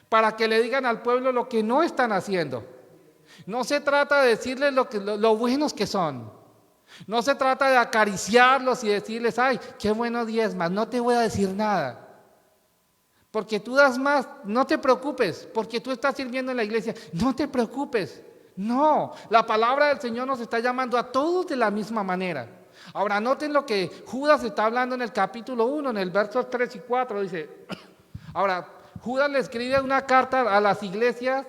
[SPEAKER 3] para que le digan al pueblo lo que no están haciendo. No se trata de decirles lo buenos que son. No se trata de acariciarlos y decirles, ay, qué bueno diezmas, no te voy a decir nada. Porque tú das más, no te preocupes, porque tú estás sirviendo en la iglesia, no te preocupes. No, la palabra del Señor nos está llamando a todos de la misma manera. Ahora, noten lo que Judas está hablando en el capítulo 1, en el versos 3 y 4, dice, ahora, Judas le escribe una carta a las iglesias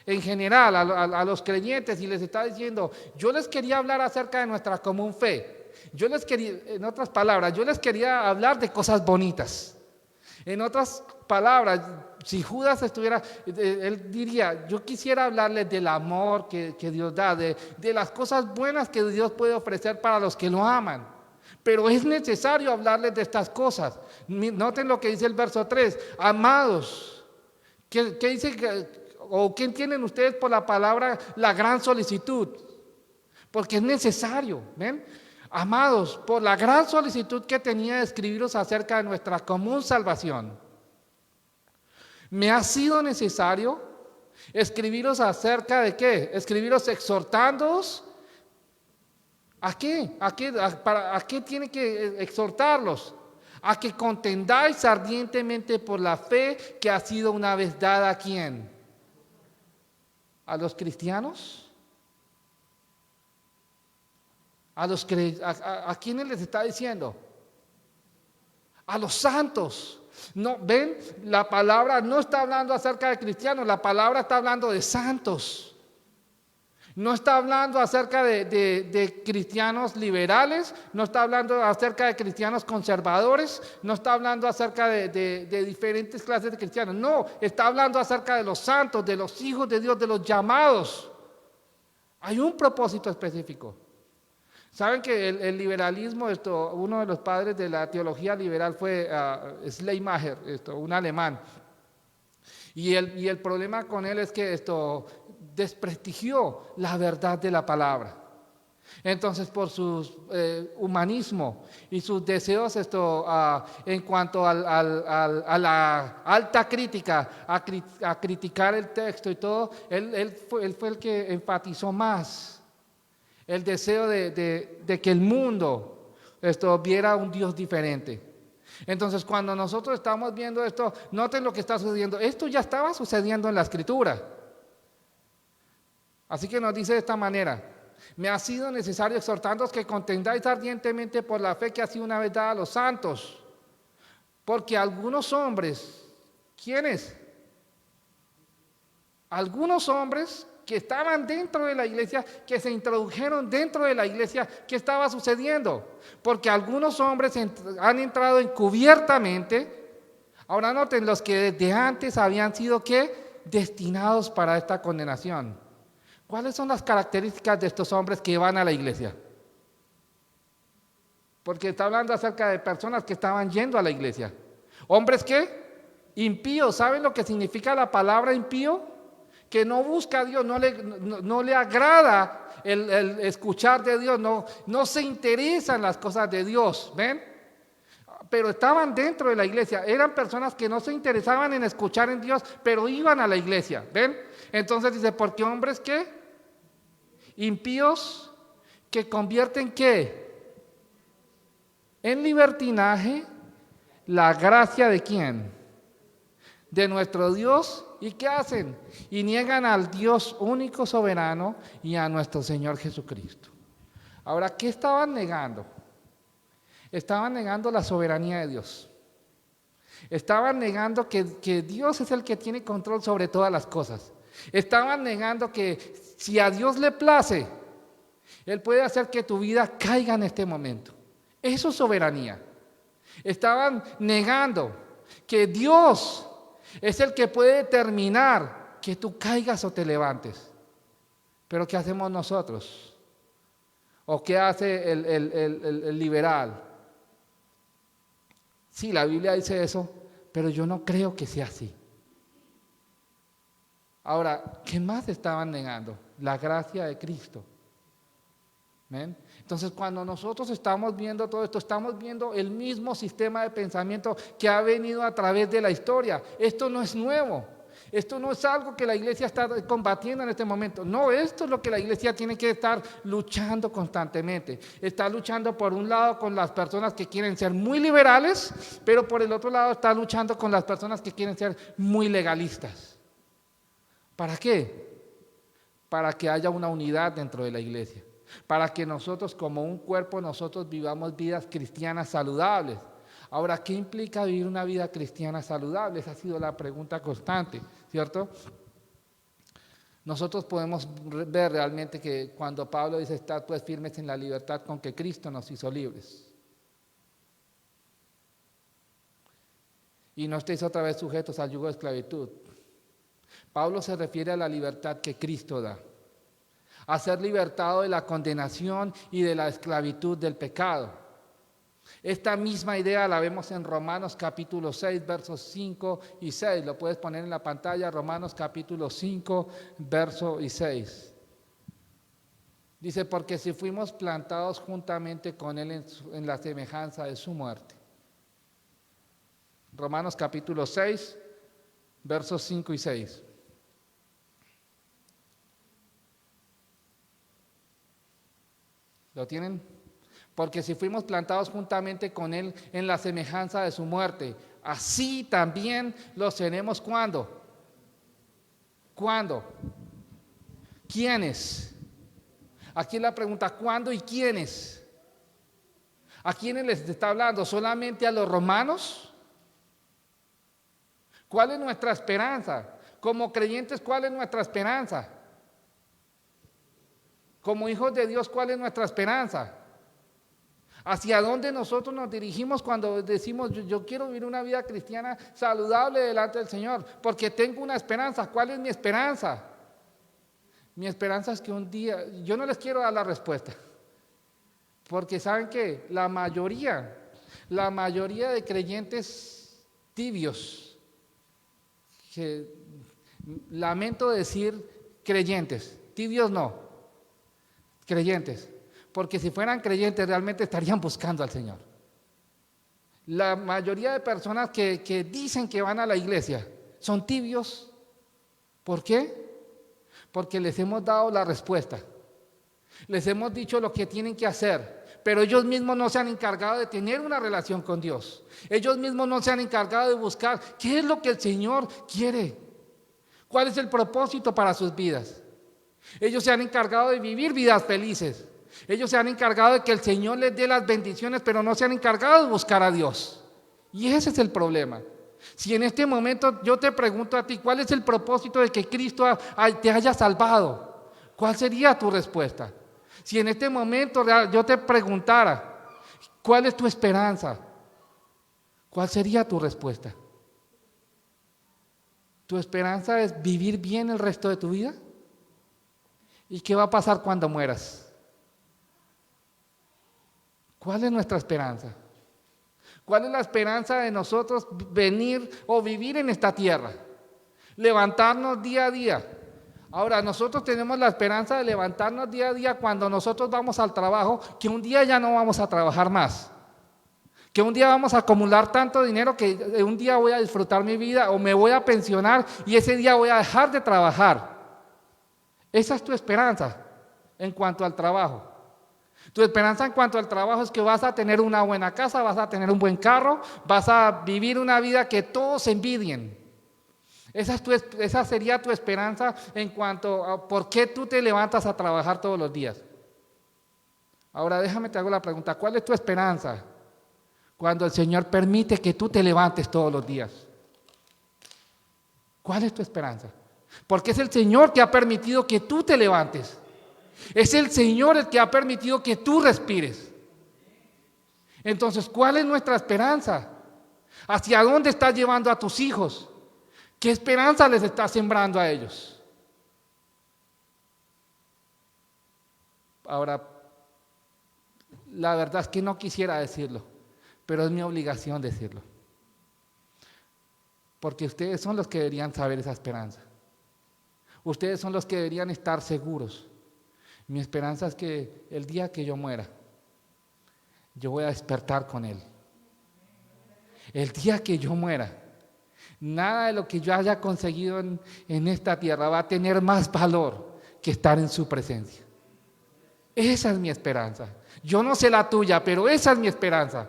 [SPEAKER 3] en general, a los creyentes, y les está diciendo, yo les quería hablar acerca de nuestra común fe. Yo les quería, en otras palabras, yo les quería hablar de cosas bonitas. En otras palabras, si Judas estuviera, él diría, yo quisiera hablarles del amor que Dios da, de las cosas buenas que Dios puede ofrecer para los que lo aman. Pero es necesario hablarles de estas cosas. Noten lo que dice el verso 3, amados, ¿qué dice o qué entienden ustedes por la palabra la gran solicitud? Porque es necesario, ¿ven? Amados, por la gran solicitud que tenía de escribiros acerca de nuestra común salvación, me ha sido necesario escribiros acerca de qué, escribiros exhortándoos. ¿A qué? ¿A qué tiene que exhortarlos? A que contendáis ardientemente por la fe que ha sido una vez dada ¿a quién? ¿A los cristianos? ¿A quiénes les está diciendo? A los santos. No, ven, la palabra no está hablando acerca de cristianos, la palabra está hablando de santos. No está hablando acerca de cristianos liberales, no está hablando acerca de cristianos conservadores, no está hablando acerca de diferentes clases de cristianos. No, está hablando acerca de los santos, de los hijos de Dios, de los llamados. Hay un propósito específico. Saben que el liberalismo, uno de los padres de la teología liberal fue Schleiermacher, un alemán. Y el problema con él es que desprestigió la verdad de la palabra. Entonces, por su humanismo y sus deseos en cuanto a la alta crítica, a criticar el texto y todo, él fue el que enfatizó más el deseo de que el mundo viera un Dios diferente. Entonces, cuando nosotros estamos viendo esto, noten lo que está sucediendo. Esto ya estaba sucediendo en la Escritura. Así que nos dice de esta manera: me ha sido necesario exhortándoos que contendáis ardientemente por la fe que ha sido una vez dada a los santos. Porque algunos hombres, ¿quiénes? Algunos hombres que estaban dentro de la iglesia, que se introdujeron dentro de la iglesia, ¿qué estaba sucediendo? Porque algunos hombres han entrado encubiertamente. Ahora noten, los que desde antes habían sido ¿qué? Destinados para esta condenación. ¿Cuáles son las características de estos hombres que van a la iglesia? Porque está hablando acerca de personas que estaban yendo a la iglesia. ¿Hombres qué? Impíos. ¿Saben lo que significa la palabra impío? Que no busca a Dios, no le agrada el escuchar de Dios, no se interesa en las cosas de Dios, ¿ven? Pero estaban dentro de la iglesia, eran personas que no se interesaban en escuchar en Dios, pero iban a la iglesia, ¿ven? Entonces dice, ¿por qué hombres qué? Impíos que convierten ¿qué? En libertinaje la gracia de ¿quién? De nuestro Dios. ¿Y qué hacen? Y niegan al Dios único soberano y a nuestro Señor Jesucristo. Ahora, ¿qué estaban negando? Estaban negando la soberanía de Dios. Estaban negando que Dios es el que tiene control sobre todas las cosas. Estaban negando que si a Dios le place, Él puede hacer que tu vida caiga en este momento. Eso es soberanía. Estaban negando que Dios es el que puede determinar que tú caigas o te levantes. Pero ¿qué hacemos nosotros? ¿O qué hace el liberal? Sí, la Biblia dice eso, pero yo no creo que sea así. Ahora, ¿qué más estaban negando? La gracia de Cristo. ¿Ven? Entonces, cuando nosotros estamos viendo todo esto, estamos viendo el mismo sistema de pensamiento que ha venido a través de la historia. Esto no es nuevo. Esto no es algo que la iglesia está combatiendo en este momento. No, esto es lo que la iglesia tiene que estar luchando constantemente. Está luchando por un lado con las personas que quieren ser muy liberales, pero por el otro lado está luchando con las personas que quieren ser muy legalistas. ¿Para qué? para que haya una unidad dentro de la iglesia, para que nosotros como un cuerpo, nosotros vivamos vidas cristianas saludables. Ahora, ¿qué implica vivir una vida cristiana saludable? Esa ha sido la pregunta constante, ¿cierto? Nosotros podemos ver realmente que cuando Pablo dice, estad pues firmes en la libertad con que Cristo nos hizo libres. Y no estéis otra vez sujetos al yugo de esclavitud. Pablo se refiere a la libertad que Cristo da, a ser libertado de la condenación y de la esclavitud del pecado. Esta misma idea la vemos en Romanos capítulo 6, versos 5 y 6. Lo puedes poner en la pantalla, Romanos capítulo 5, verso y 6. Dice, porque si fuimos plantados juntamente con Él en la semejanza de su muerte. Romanos capítulo 6, versos 5 y 6. ¿Lo tienen? Porque si fuimos plantados juntamente con Él en la semejanza de su muerte, así también lo seremos. ¿Cuándo? ¿Cuándo? ¿Quiénes? Aquí la pregunta, ¿cuándo y quiénes? ¿A quiénes les está hablando? ¿Solamente a los romanos? ¿Cuál es nuestra esperanza? Como creyentes, ¿cuál es nuestra esperanza? Como hijos de Dios, ¿cuál es nuestra esperanza? ¿Hacia dónde nosotros nos dirigimos cuando decimos yo quiero vivir una vida cristiana saludable delante del Señor? Porque tengo una esperanza. ¿Cuál es mi esperanza? Mi esperanza es que un día, yo no les quiero dar la respuesta, porque saben que la mayoría de creyentes tibios, que lamento decir creyentes, tibios no, creyentes, porque si fueran creyentes realmente estarían buscando al Señor. La mayoría de personas que dicen que van a la iglesia son tibios. ¿Por qué? Porque les hemos dado la respuesta, les hemos dicho lo que tienen que hacer, pero ellos mismos no se han encargado de tener una relación con Dios. Ellos mismos no se han encargado de buscar qué es lo que el Señor quiere, cuál es el propósito para sus vidas. Ellos se han encargado de vivir vidas felices. Ellos se han encargado de que el Señor les dé las bendiciones, pero no se han encargado de buscar a Dios. Y ese es el problema. Si en este momento yo te pregunto a ti, ¿cuál es el propósito de que Cristo te haya salvado? ¿Cuál sería tu respuesta? Si en este momento yo te preguntara, ¿cuál es tu esperanza? ¿Cuál sería tu respuesta? ¿Tu esperanza es vivir bien el resto de tu vida? ¿Y qué va a pasar cuando mueras? ¿Cuál es nuestra esperanza? ¿Cuál es la esperanza de nosotros venir o vivir en esta tierra? Levantarnos día a día. Ahora, nosotros tenemos la esperanza de levantarnos día a día cuando nosotros vamos al trabajo, que un día ya no vamos a trabajar más. Que un día vamos a acumular tanto dinero que un día voy a disfrutar mi vida o me voy a pensionar y ese día voy a dejar de trabajar. Esa es tu esperanza en cuanto al trabajo. Tu esperanza en cuanto al trabajo es que vas a tener una buena casa, vas a tener un buen carro, vas a vivir una vida que todos envidien. Esa sería tu esperanza en cuanto a por qué tú te levantas a trabajar todos los días. Ahora déjame te hago la pregunta, ¿cuál es tu esperanza cuando el Señor permite que tú te levantes todos los días? ¿Cuál es tu esperanza? Porque es el Señor que ha permitido que tú te levantes. Es el Señor el que ha permitido que tú respires. Entonces, ¿cuál es nuestra esperanza? ¿Hacia dónde estás llevando a tus hijos? ¿Qué esperanza les estás sembrando a ellos? Ahora, la verdad es que no quisiera decirlo, pero es mi obligación decirlo. Porque ustedes son los que deberían saber esa esperanza. Ustedes son los que deberían estar seguros. Mi esperanza es que el día que yo muera, yo voy a despertar con Él. El día que yo muera, nada de lo que yo haya conseguido en esta tierra va a tener más valor que estar en su presencia. Esa es mi esperanza. Yo no sé la tuya, pero esa es mi esperanza.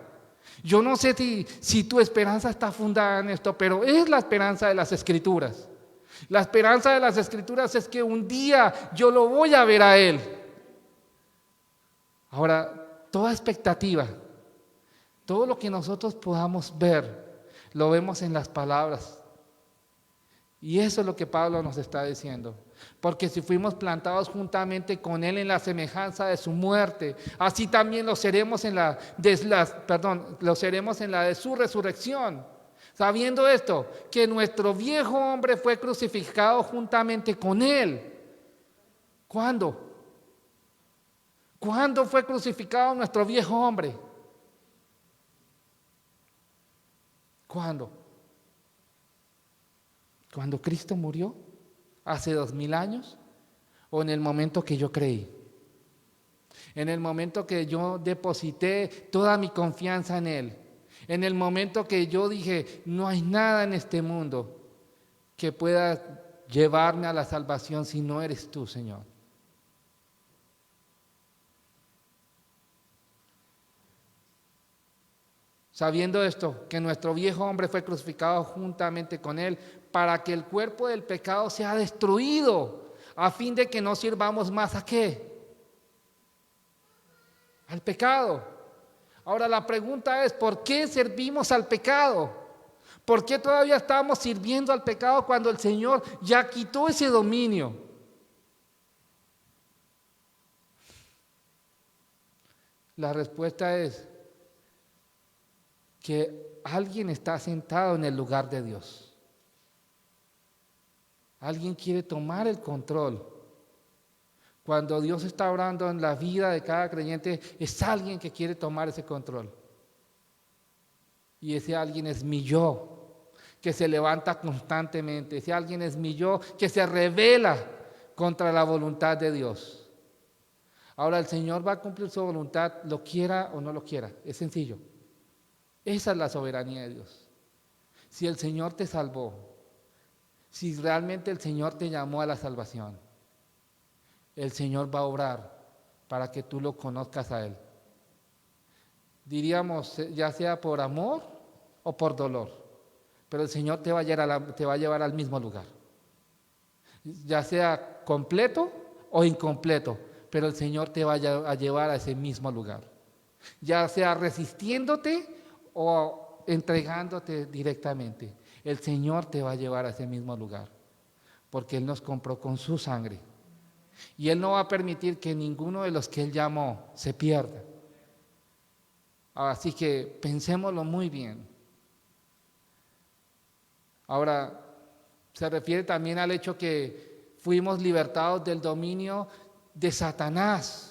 [SPEAKER 3] Yo no sé si tu esperanza está fundada en esto, pero es la esperanza de las Escrituras. La esperanza de las Escrituras es que un día yo lo voy a ver a Él. Ahora, toda expectativa, todo lo que nosotros podamos ver, lo vemos en las palabras. Y eso es lo que Pablo nos está diciendo. Porque si fuimos plantados juntamente con Él en la semejanza de su muerte, así también lo seremos en la de su resurrección. Sabiendo esto, que nuestro viejo hombre fue crucificado juntamente con Él. ¿Cuándo? ¿Cuándo fue crucificado nuestro viejo hombre? ¿Cuándo? ¿Cuando Cristo murió? ¿Hace 2000 años? ¿O en el momento que yo creí? En el momento que yo deposité toda mi confianza en Él. En el momento que yo dije, no hay nada en este mundo que pueda llevarme a la salvación si no eres tú, Señor. Sabiendo esto, que nuestro viejo hombre fue crucificado juntamente con Él para que el cuerpo del pecado sea destruido, a fin de que no sirvamos más ¿a qué? Al pecado. Ahora la pregunta es, ¿por qué servimos al pecado? ¿Por qué todavía estamos sirviendo al pecado cuando el Señor ya quitó ese dominio? La respuesta es que alguien está sentado en el lugar de Dios. Alguien quiere tomar el control. Cuando Dios está obrando en la vida de cada creyente, es alguien que quiere tomar ese control. Y ese alguien es mi yo, que se levanta constantemente. Ese alguien es mi yo, que se rebela contra la voluntad de Dios. Ahora el Señor va a cumplir su voluntad, lo quiera o no lo quiera. Es sencillo. Esa es la soberanía de Dios. Si el Señor te salvó, si realmente el Señor te llamó a la salvación, el Señor va a obrar para que tú lo conozcas a Él. Diríamos, ya sea por amor o por dolor, pero el Señor te va a llevar al mismo lugar. Ya sea completo o incompleto, pero el Señor te va a llevar a ese mismo lugar. Ya sea resistiéndote o entregándote directamente, el Señor te va a llevar a ese mismo lugar, porque Él nos compró con su sangre, y Él no va a permitir que ninguno de los que Él llamó se pierda. Así que pensémoslo muy bien. Ahora, se refiere también al hecho que fuimos libertados del dominio de Satanás.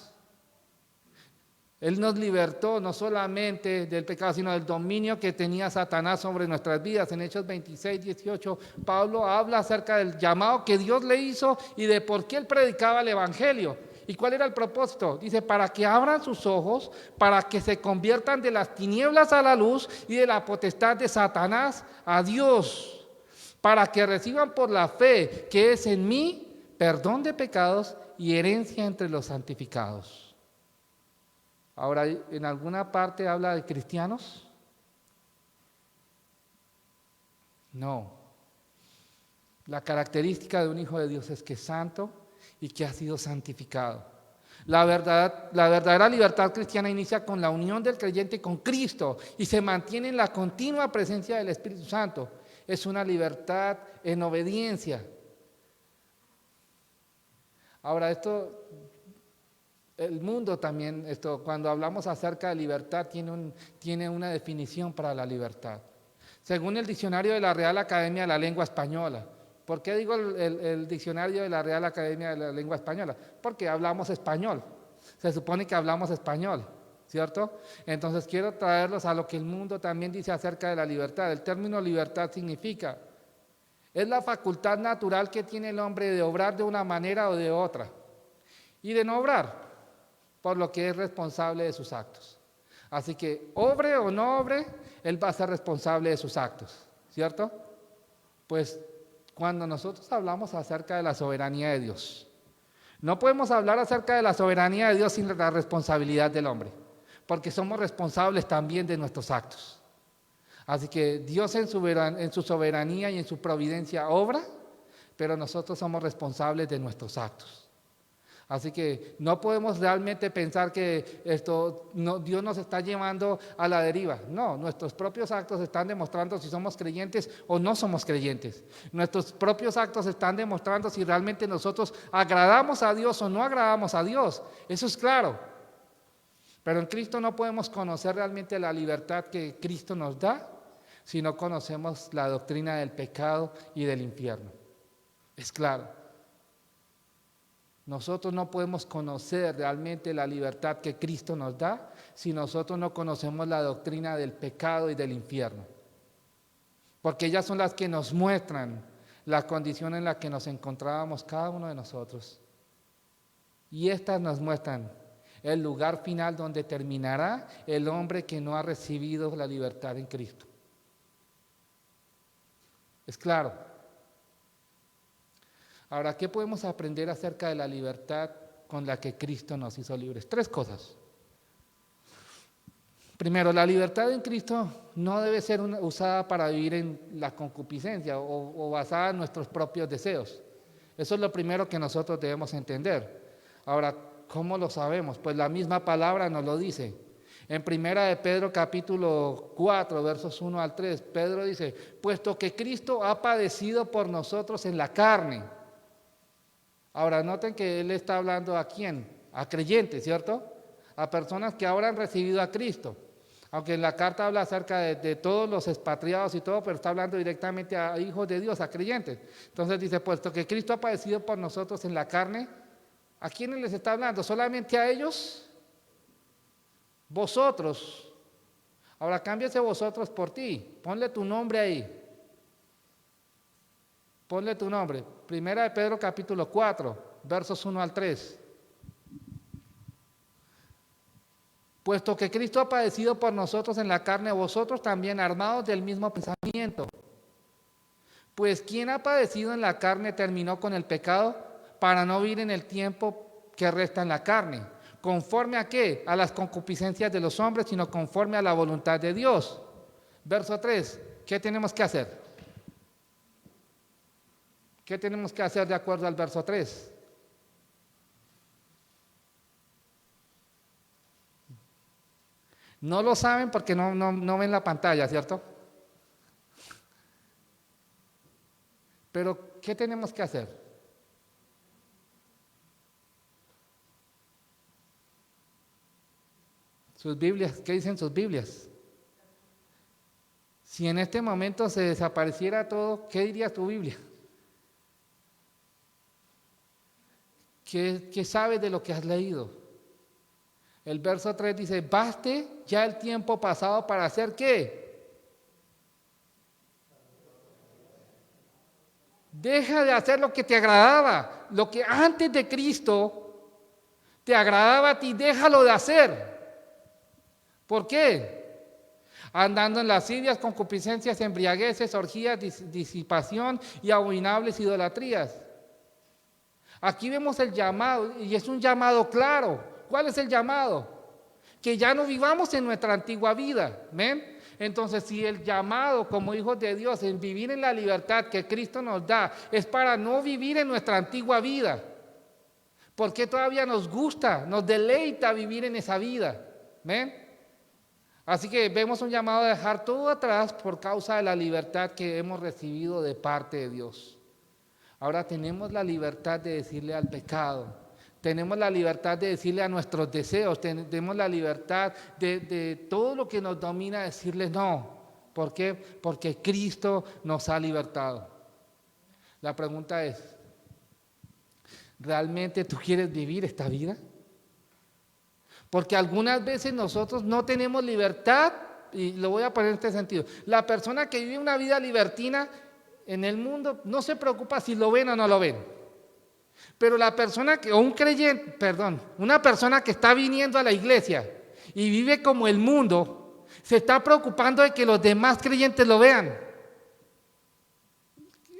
[SPEAKER 3] Él nos libertó no solamente del pecado, sino del dominio que tenía Satanás sobre nuestras vidas. En Hechos 26, 18, Pablo habla acerca del llamado que Dios le hizo y de por qué él predicaba el Evangelio. ¿Y cuál era el propósito? Dice, para que abran sus ojos, para que se conviertan de las tinieblas a la luz y de la potestad de Satanás a Dios, para que reciban por la fe que es en mí perdón de pecados y herencia entre los santificados. Ahora, ¿en alguna parte habla de cristianos? No. La característica de un hijo de Dios es que es santo y que ha sido santificado. La verdadera libertad cristiana inicia con la unión del creyente con Cristo y se mantiene en la continua presencia del Espíritu Santo. Es una libertad en obediencia. Ahora, el mundo también, cuando hablamos acerca de libertad, tiene una definición para la libertad. Según el diccionario de la Real Academia de la Lengua Española. ¿Por qué digo el diccionario de la Real Academia de la Lengua Española? Porque hablamos español. Se supone que hablamos español, ¿cierto? Entonces quiero traerlos a lo que el mundo también dice acerca de la libertad. El término libertad significa, es la facultad natural que tiene el hombre de obrar de una manera o de otra. Y de no obrar, por lo que es responsable de sus actos. Así que, obre o no obre, él va a ser responsable de sus actos, ¿cierto? Pues cuando nosotros hablamos acerca de la soberanía de Dios, no podemos hablar acerca de la soberanía de Dios sin la responsabilidad del hombre, porque somos responsables también de nuestros actos. Así que Dios en su soberanía y en su providencia obra, pero nosotros somos responsables de nuestros actos. Así que no podemos realmente pensar que Dios nos está llevando a la deriva. No, nuestros propios actos están demostrando si somos creyentes o no somos creyentes. Nuestros propios actos están demostrando si realmente nosotros agradamos a Dios o no agradamos a Dios. Eso es claro. Pero en Cristo no podemos conocer realmente la libertad que Cristo nos da si no conocemos la doctrina del pecado y del infierno. Es claro. Nosotros no podemos conocer realmente la libertad que Cristo nos da si nosotros no conocemos la doctrina del pecado y del infierno. Porque ellas son las que nos muestran la condición en la que nos encontrábamos cada uno de nosotros. Y estas nos muestran el lugar final donde terminará el hombre que no ha recibido la libertad en Cristo. Es claro. Ahora, ¿qué podemos aprender acerca de la libertad con la que Cristo nos hizo libres? 3 cosas. Primero, la libertad en Cristo no debe ser usada para vivir en la concupiscencia o basada en nuestros propios deseos. Eso es lo primero que nosotros debemos entender. Ahora, ¿cómo lo sabemos? Pues la misma palabra nos lo dice. En 1 de Pedro capítulo 4, versos 1 al 3, Pedro dice, puesto que Cristo ha padecido por nosotros en la carne. Ahora, noten que él está hablando ¿a quién? A creyentes, ¿cierto? A personas que ahora han recibido a Cristo. Aunque en la carta habla acerca de todos los expatriados y todo, pero está hablando directamente a hijos de Dios, a creyentes. Entonces dice, puesto que Cristo ha padecido por nosotros en la carne, ¿a quiénes les está hablando? ¿Solamente a ellos? Vosotros. Ahora cámbiase vosotros por ti. Ponle tu nombre ahí. Ponle tu nombre. 1 de Pedro capítulo 4, versos 1 al 3. Puesto que Cristo ha padecido por nosotros en la carne, vosotros también armados del mismo pensamiento. Pues quien ha padecido en la carne terminó con el pecado para no vivir en el tiempo que resta en la carne. ¿Conforme a qué? A las concupiscencias de los hombres, sino conforme a la voluntad de Dios. Verso 3. ¿Qué tenemos que hacer? ¿Qué tenemos que hacer de acuerdo al verso 3? No lo saben porque no ven la pantalla, ¿cierto? Pero, ¿qué tenemos que hacer? Sus Biblias, ¿qué dicen sus Biblias? Si en este momento se desapareciera todo, ¿qué diría tu Biblia? ¿Qué sabes de lo que has leído? El verso 3 dice, baste ya el tiempo pasado para hacer ¿qué? Deja de hacer lo que te agradaba, lo que antes de Cristo te agradaba a ti, déjalo de hacer. ¿Por qué? Andando en lascivias, concupiscencias, embriagueces, orgías, disipación y abominables idolatrías. Aquí vemos el llamado, y es un llamado claro. ¿Cuál es el llamado? Que ya no vivamos en nuestra antigua vida. ¿Ven? Entonces, si el llamado como hijos de Dios en vivir en la libertad que Cristo nos da es para no vivir en nuestra antigua vida, porque todavía nos gusta, nos deleita vivir en esa vida. ¿Ven? Así que vemos un llamado a dejar todo atrás por causa de la libertad que hemos recibido de parte de Dios. Ahora tenemos la libertad de decirle al pecado, tenemos la libertad de decirle a nuestros deseos, tenemos la libertad de todo lo que nos domina, decirle no. ¿Por qué? Porque Cristo nos ha libertado. La pregunta es, ¿realmente tú quieres vivir esta vida? Porque algunas veces nosotros no tenemos libertad, y lo voy a poner en este sentido. La persona que vive una vida libertina en el mundo no se preocupa si lo ven o no lo ven. Pero la persona que, o un creyente, una persona que está viniendo a la iglesia y vive como el mundo, se está preocupando de que los demás creyentes lo vean.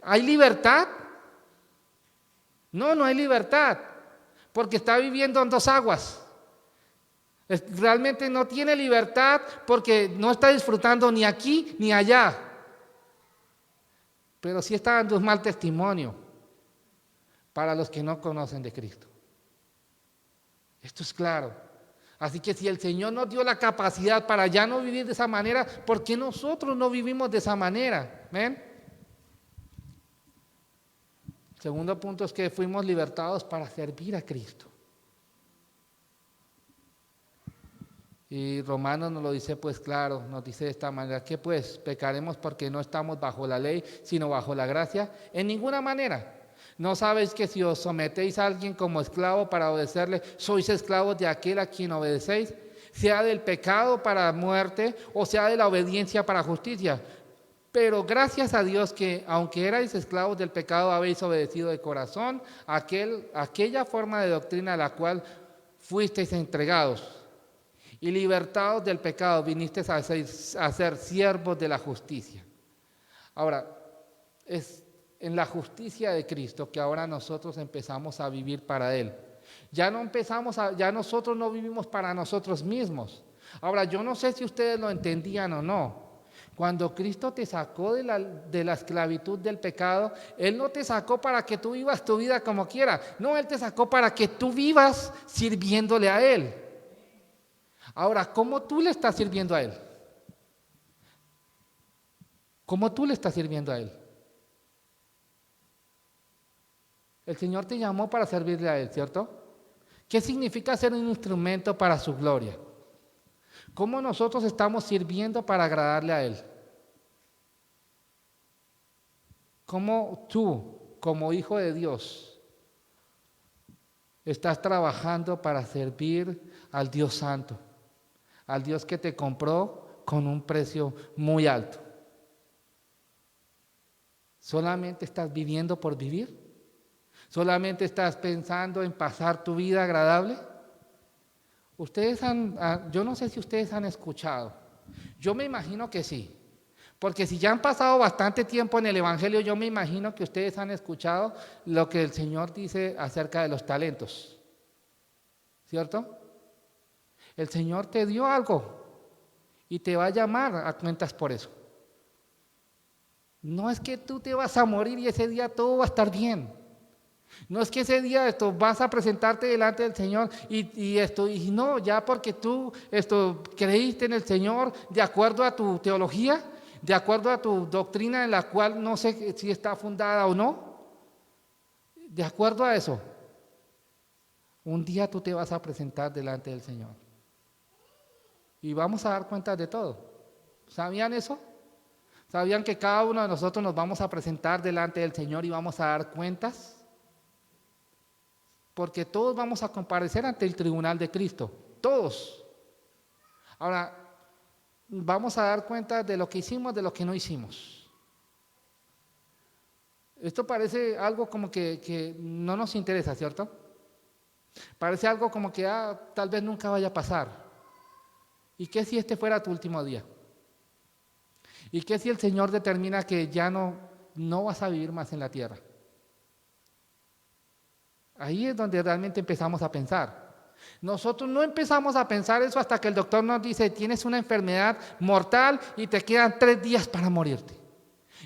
[SPEAKER 3] ¿Hay libertad? No hay libertad, porque está viviendo en 2 aguas. Realmente no tiene libertad porque no está disfrutando ni aquí ni allá. Pero sí está dando un mal testimonio. para los que no conocen de Cristo. Esto es claro. Así que si el Señor nos dio la capacidad para ya no vivir de esa manera, ¿por qué nosotros no vivimos de esa manera? ¿Ven? Segundo punto es que fuimos libertados para servir a Cristo. Y Romanos nos lo dice pues claro, nos dice de esta manera, que pues pecaremos porque no estamos bajo la ley, sino bajo la gracia, en ninguna manera. ¿No sabéis que si os sometéis a alguien como esclavo para obedecerle, sois esclavos de aquel a quien obedecéis? Sea del pecado para muerte o sea de la obediencia para justicia. Pero gracias a Dios que, aunque erais esclavos del pecado, habéis obedecido de corazón aquella forma de doctrina a la cual fuisteis entregados. Y libertados del pecado, vinisteis a ser siervos de la justicia. Ahora, es en la justicia de Cristo que ahora nosotros empezamos a vivir para Él. Ya nosotros no vivimos para nosotros mismos. Ahora, yo no sé si ustedes lo entendían o no. Cuando Cristo te sacó de la esclavitud del pecado, Él no te sacó para que tú vivas tu vida como quieras. No, Él te sacó para que tú vivas sirviéndole a Él. Ahora, ¿cómo tú le estás sirviendo a Él? ¿Cómo tú le estás sirviendo a Él? El Señor te llamó para servirle a Él, ¿cierto? ¿Qué significa ser un instrumento para su gloria? ¿Cómo nosotros estamos sirviendo para agradarle a Él? ¿Cómo tú, como hijo de Dios, estás trabajando para servir al Dios Santo? Al Dios que te compró con un precio muy alto. ¿Solamente estás viviendo por vivir? ¿Solamente estás pensando en pasar tu vida agradable? Yo no sé si ustedes han escuchado, yo me imagino que sí, porque si ya han pasado bastante tiempo en el Evangelio, yo me imagino que ustedes han escuchado lo que el Señor dice acerca de los talentos, ¿cierto? El Señor te dio algo y te va a llamar a cuentas por eso. No es que tú te vas a morir y ese día todo va a estar bien. No es que ese día vas a presentarte delante del Señor y no, ya porque tú creíste en el Señor de acuerdo a tu teología, de acuerdo a tu doctrina en la cual no sé si está fundada o no, de acuerdo a eso, un día tú te vas a presentar delante del Señor. Y vamos a dar cuenta de todo. ¿Sabían eso? ¿Sabían que cada uno de nosotros nos vamos a presentar delante del Señor y vamos a dar cuentas? Porque todos vamos a comparecer ante el tribunal de Cristo. Todos. Ahora, vamos a dar cuenta de lo que hicimos, de lo que no hicimos. Esto parece algo como que no nos interesa, ¿cierto? Parece algo como que tal vez nunca vaya a pasar. ¿Y qué si este fuera tu último día? ¿Y qué si el Señor determina que ya no vas a vivir más en la tierra? Ahí es donde realmente empezamos a pensar. Nosotros no empezamos a pensar eso hasta que el doctor nos dice, tienes una enfermedad mortal y te quedan 3 días para morirte.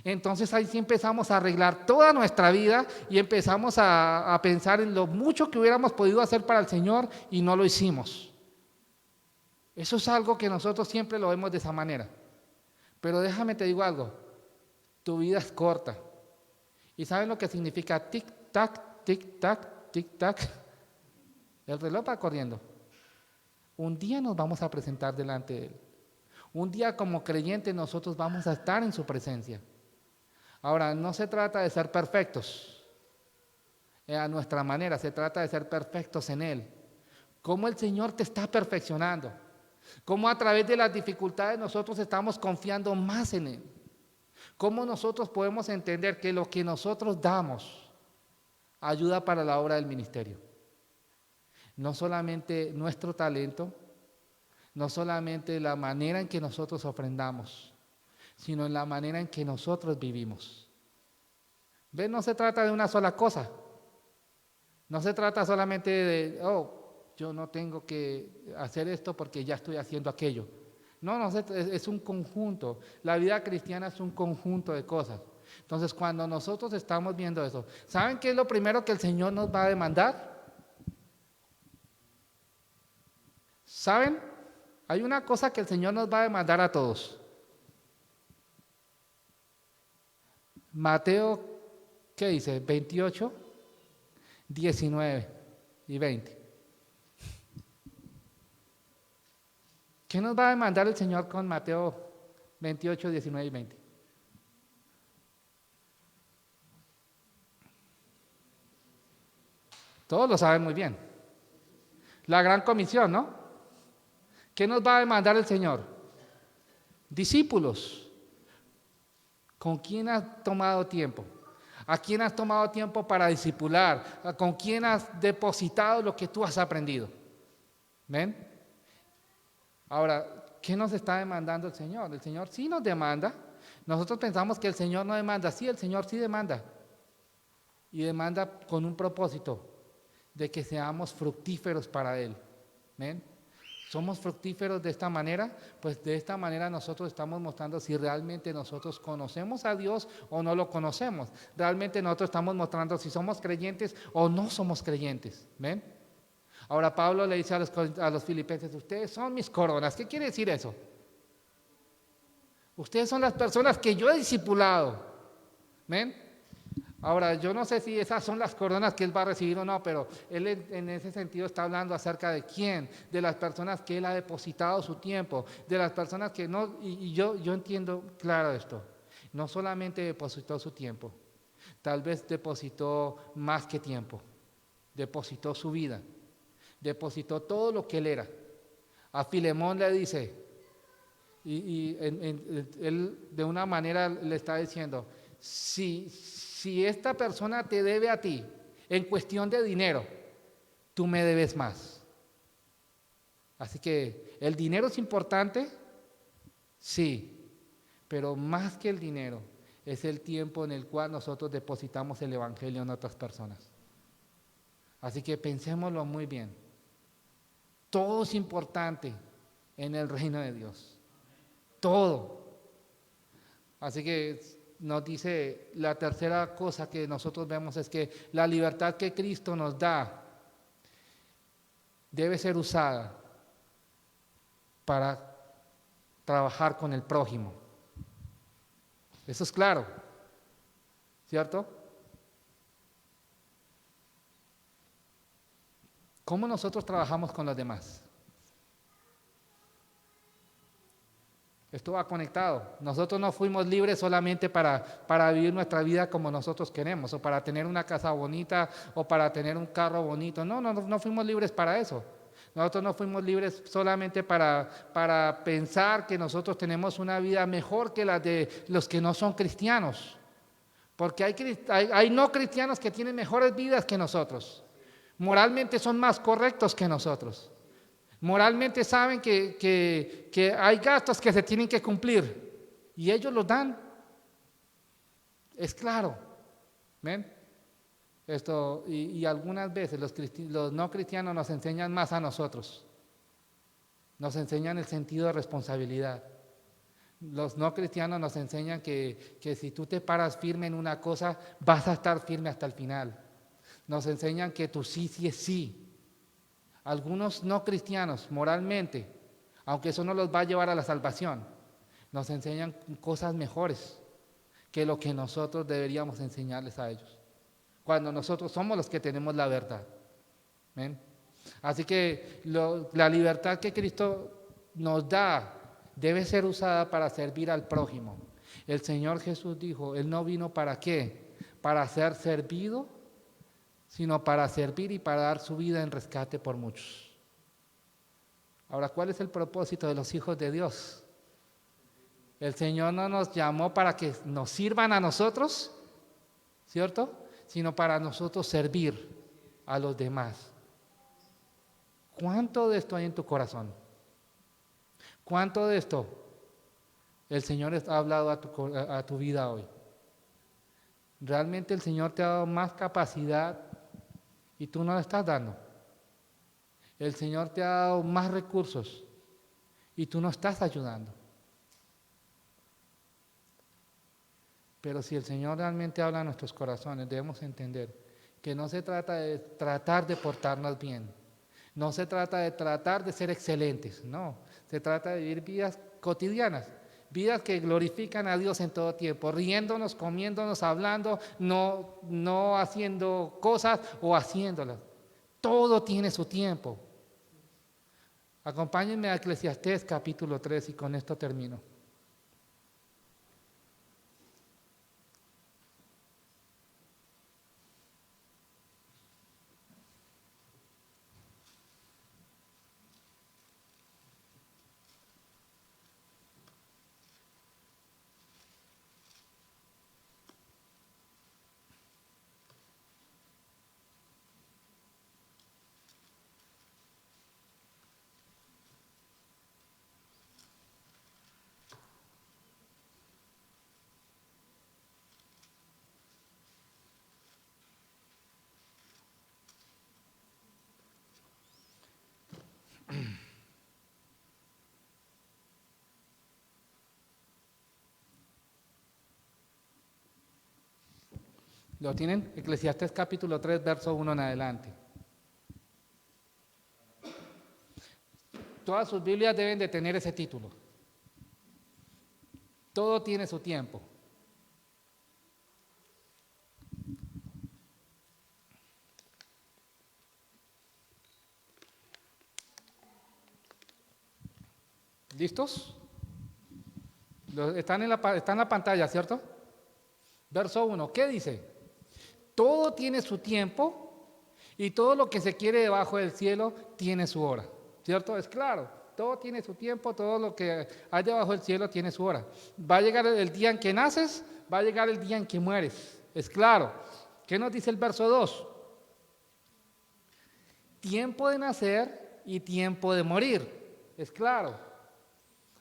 [SPEAKER 3] Entonces ahí sí empezamos a arreglar toda nuestra vida y empezamos a pensar en lo mucho que hubiéramos podido hacer para el Señor y no lo hicimos. Eso es algo que nosotros siempre lo vemos de esa manera. Pero déjame te digo algo, tu vida es corta. ¿Y saben lo que significa tic-tac, tic-tac, tic-tac? El reloj va corriendo. Un día nos vamos a presentar delante de Él. Un día como creyentes nosotros vamos a estar en su presencia. Ahora, no se trata de ser perfectos a nuestra manera, se trata de ser perfectos en Él. Cómo el Señor te está perfeccionando. Cómo a través de las dificultades nosotros estamos confiando más en Él. Cómo nosotros podemos entender que lo que nosotros damos ayuda para la obra del ministerio. No solamente nuestro talento, no solamente la manera en que nosotros ofrendamos, sino en la manera en que nosotros vivimos. ¿Ven? No se trata de una sola cosa. No se trata solamente de, yo no tengo que hacer esto porque ya estoy haciendo aquello. No, es un conjunto. La vida cristiana es un conjunto de cosas. Entonces, cuando nosotros estamos viendo eso, ¿saben qué es lo primero que el Señor nos va a demandar? ¿Saben? Hay una cosa que el Señor nos va a demandar a todos. Mateo, ¿qué dice? 28, 19 y 20. ¿Qué nos va a demandar el Señor con Mateo 28, 19 y 20? Todos lo saben muy bien. La gran comisión, ¿no? ¿Qué nos va a demandar el Señor? Discípulos. ¿Con quién has tomado tiempo? ¿A quién has tomado tiempo para discipular? ¿Con quién has depositado lo que tú has aprendido? ¿Ven? Ahora, ¿qué nos está demandando el Señor? El Señor sí nos demanda. Nosotros pensamos que el Señor no demanda. Sí, el Señor sí demanda. Y demanda con un propósito, de que seamos fructíferos para Él. ¿Ven? ¿Somos fructíferos de esta manera? Pues de esta manera nosotros estamos mostrando si realmente nosotros conocemos a Dios o no lo conocemos. Realmente nosotros estamos mostrando si somos creyentes o no somos creyentes. ¿Ven? Ahora Pablo le dice a los filipenses, ustedes son mis coronas. ¿Qué quiere decir eso? Ustedes son las personas que yo he discipulado. ¿Ven? Ahora, yo no sé si esas son las coronas que él va a recibir o no, pero él en ese sentido está hablando acerca de quién, de las personas que él ha depositado su tiempo, de las personas que no, y yo entiendo claro esto, no solamente depositó su tiempo, tal vez depositó más que tiempo, depositó su vida, depositó todo lo que él era. A Filemón le dice, él de una manera le está diciendo, si esta persona te debe a ti en cuestión de dinero, tú me debes más. Así que, ¿el dinero es importante? Sí, pero más que el dinero, es el tiempo en el cual nosotros depositamos el Evangelio en otras personas. Así que pensémoslo muy bien. Todo es importante en el reino de Dios. Todo. Así que nos dice la tercera cosa que nosotros vemos es que la libertad que Cristo nos da debe ser usada para trabajar con el prójimo. Eso es claro, ¿cierto? ¿Cómo nosotros trabajamos con los demás? Esto va conectado. Nosotros no fuimos libres solamente para vivir nuestra vida como nosotros queremos, o para tener una casa bonita, o para tener un carro bonito. No fuimos libres para eso. Nosotros no fuimos libres solamente para pensar que nosotros tenemos una vida mejor que la de los que no son cristianos. Porque hay no cristianos que tienen mejores vidas que nosotros. Moralmente son más correctos que nosotros. Moralmente saben que hay gastos que se tienen que cumplir y ellos los dan. Es claro. ¿Ven? Esto, y algunas veces los no cristianos nos enseñan más a nosotros. Nos enseñan el sentido de responsabilidad. Los no cristianos nos enseñan que si tú te paras firme en una cosa, vas a estar firme hasta el final. Nos enseñan que tu sí es sí. Algunos no cristianos, moralmente, aunque eso no los va a llevar a la salvación, nos enseñan cosas mejores que lo que nosotros deberíamos enseñarles a ellos, cuando nosotros somos los que tenemos la verdad. ¿Ven? Así que la libertad que Cristo nos da debe ser usada para servir al prójimo. El Señor Jesús dijo, Él no vino ¿para qué? Para ser servido, sino para servir y para dar su vida en rescate por muchos. Ahora, ¿cuál es el propósito de los hijos de Dios? El Señor no nos llamó para que nos sirvan a nosotros, ¿cierto? Sino para nosotros servir a los demás. ¿Cuánto de esto hay en tu corazón? ¿Cuánto de esto el Señor ha hablado a tu vida hoy? ¿Realmente el Señor te ha dado más capacidad y tú no la estás dando? El Señor te ha dado más recursos y tú no estás ayudando. Pero si el Señor realmente habla a nuestros corazones, debemos entender que no se trata de tratar de portarnos bien, no se trata de tratar de ser excelentes, no, se trata de vivir vidas cotidianas, vidas que glorifican a Dios en todo tiempo, riéndonos, comiéndonos, hablando, no haciendo cosas o haciéndolas. Todo tiene su tiempo. Acompáñenme a Eclesiastés capítulo 3 y con esto termino. ¿Lo tienen? Eclesiastés capítulo 3, verso 1 en adelante. Todas sus Biblias deben de tener ese título. Todo tiene su tiempo. ¿Listos? Están en la pantalla, ¿cierto? Verso 1, ¿qué dice? Todo tiene su tiempo y todo lo que se quiere debajo del cielo tiene su hora, ¿cierto? Es claro, todo tiene su tiempo, todo lo que hay debajo del cielo tiene su hora. Va a llegar el día en que naces, va a llegar el día en que mueres, es claro. ¿Qué nos dice el verso 2? Tiempo de nacer y tiempo de morir, es claro.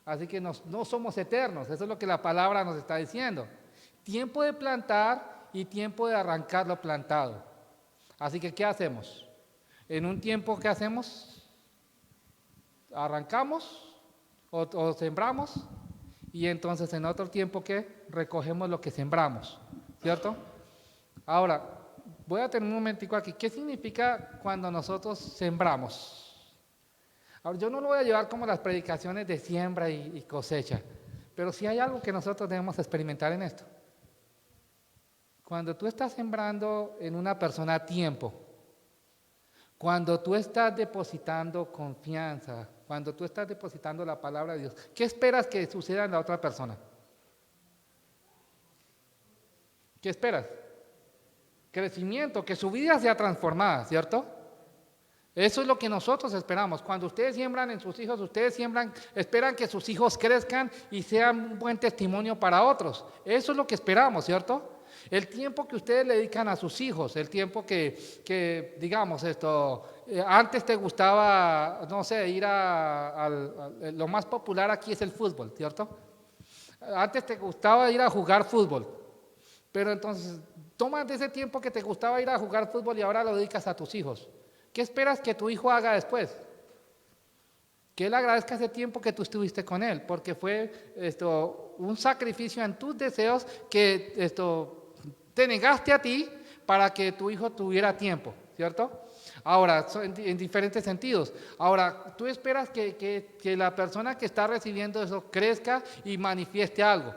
[SPEAKER 3] Así que no somos eternos, eso es lo que la palabra nos está diciendo. Tiempo de plantar y tiempo de arrancar lo plantado. Así que, ¿qué hacemos? En un tiempo, ¿qué hacemos? Arrancamos o sembramos, y entonces en otro tiempo, ¿qué? Recogemos lo que sembramos, ¿cierto? Ahora, voy a tener un momentico aquí. ¿Qué significa cuando nosotros sembramos? Ahora, yo no lo voy a llevar como las predicaciones de siembra y cosecha, pero sí hay algo que nosotros debemos experimentar en esto. Cuando tú estás sembrando en una persona tiempo, cuando tú estás depositando confianza, cuando tú estás depositando la palabra de Dios, ¿qué esperas que suceda en la otra persona? ¿Qué esperas? Crecimiento, que su vida sea transformada, ¿cierto? Eso es lo que nosotros esperamos. Cuando ustedes siembran en sus hijos, esperan que sus hijos crezcan y sean un buen testimonio para otros. Eso es lo que esperamos, ¿cierto? El tiempo que ustedes le dedican a sus hijos, el tiempo que digamos antes te gustaba, no sé, ir lo más popular aquí es el fútbol, ¿cierto? Antes te gustaba ir a jugar fútbol, pero entonces tomas de ese tiempo que te gustaba ir a jugar fútbol y ahora lo dedicas a tus hijos. ¿Qué esperas que tu hijo haga después? Que él agradezca ese tiempo que tú estuviste con él, porque fue un sacrificio en tus deseos que te negaste a ti para que tu hijo tuviera tiempo, ¿cierto? Ahora, en diferentes sentidos. Ahora, tú esperas que la persona que está recibiendo eso crezca y manifieste algo.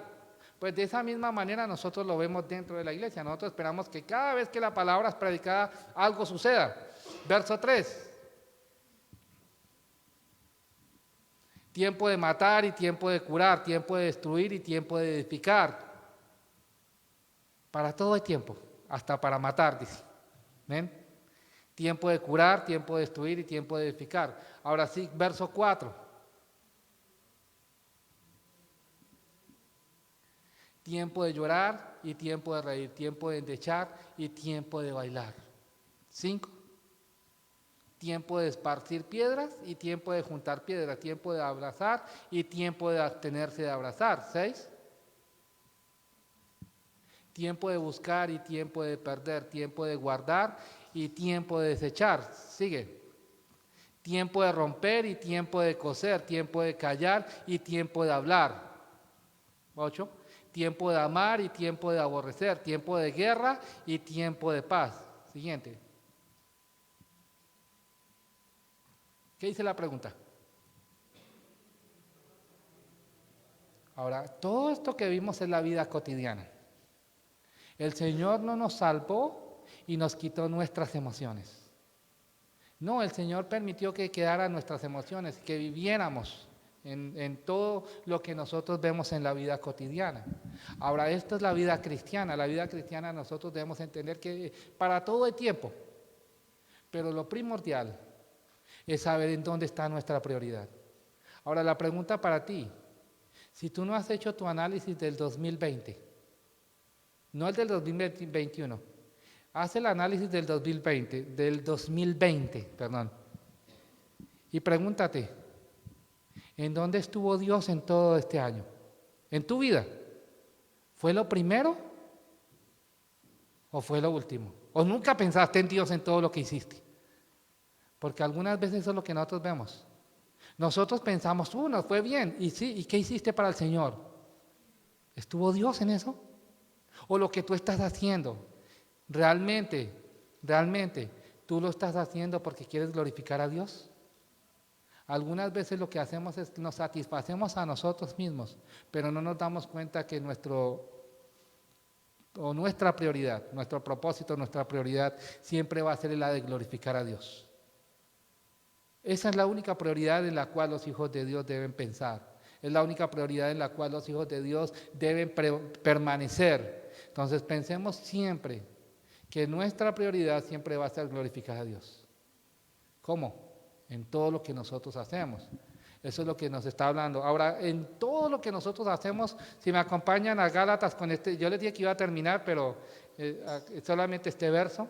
[SPEAKER 3] Pues de esa misma manera nosotros lo vemos dentro de la iglesia. Nosotros esperamos que cada vez que la palabra es predicada, algo suceda. Verso 3. Tiempo de matar y tiempo de curar, tiempo de destruir y tiempo de edificar. Para todo hay tiempo, hasta para matar, dice. ¿Ven? Tiempo de curar, tiempo de destruir y tiempo de edificar. Ahora sí, verso 4. Tiempo de llorar y tiempo de reír, tiempo de endechar y tiempo de bailar. 5. Tiempo de esparcir piedras y tiempo de juntar piedras, tiempo de abrazar y tiempo de abstenerse de abrazar. 6. Tiempo de buscar y tiempo de perder, tiempo de guardar y tiempo de desechar. Sigue. Tiempo de romper y tiempo de coser, tiempo de callar y tiempo de hablar. 8. tiempo de amar y tiempo de aborrecer, tiempo de guerra y tiempo de paz. Siguiente. ¿Qué dice la pregunta? Ahora, todo esto que vimos es la vida cotidiana. El Señor no nos salvó y nos quitó nuestras emociones. No, el Señor permitió que quedaran nuestras emociones, que viviéramos en todo lo que nosotros vemos en la vida cotidiana. Ahora, esto es la vida cristiana. La vida cristiana nosotros debemos entender que para todo hay tiempo, pero lo primordial es saber en dónde está nuestra prioridad. Ahora, la pregunta para ti, si tú no has hecho tu análisis del 2020, no el del 2021, haz el análisis del 2020, perdón, y pregúntate, ¿en dónde estuvo Dios en todo este año? ¿En tu vida? ¿Fue lo primero o fue lo último? ¿O nunca pensaste en Dios en todo lo que hiciste? Porque algunas veces eso es lo que nosotros vemos. Nosotros pensamos, nos fue bien, y sí, ¿y qué hiciste para el Señor? ¿Estuvo Dios en eso? ¿O lo que tú estás haciendo, realmente, tú lo estás haciendo porque quieres glorificar a Dios? Algunas veces lo que hacemos es que nos satisfacemos a nosotros mismos, pero no nos damos cuenta que nuestra prioridad, nuestro propósito, nuestra prioridad siempre va a ser la de glorificar a Dios. Esa es la única prioridad en la cual los hijos de Dios deben pensar. Es la única prioridad en la cual los hijos de Dios deben permanecer. Entonces pensemos siempre que nuestra prioridad siempre va a ser glorificar a Dios. ¿Cómo? En todo lo que nosotros hacemos. Eso es lo que nos está hablando. Ahora, en todo lo que nosotros hacemos, si me acompañan a Gálatas con yo les dije que iba a terminar, pero solamente este verso,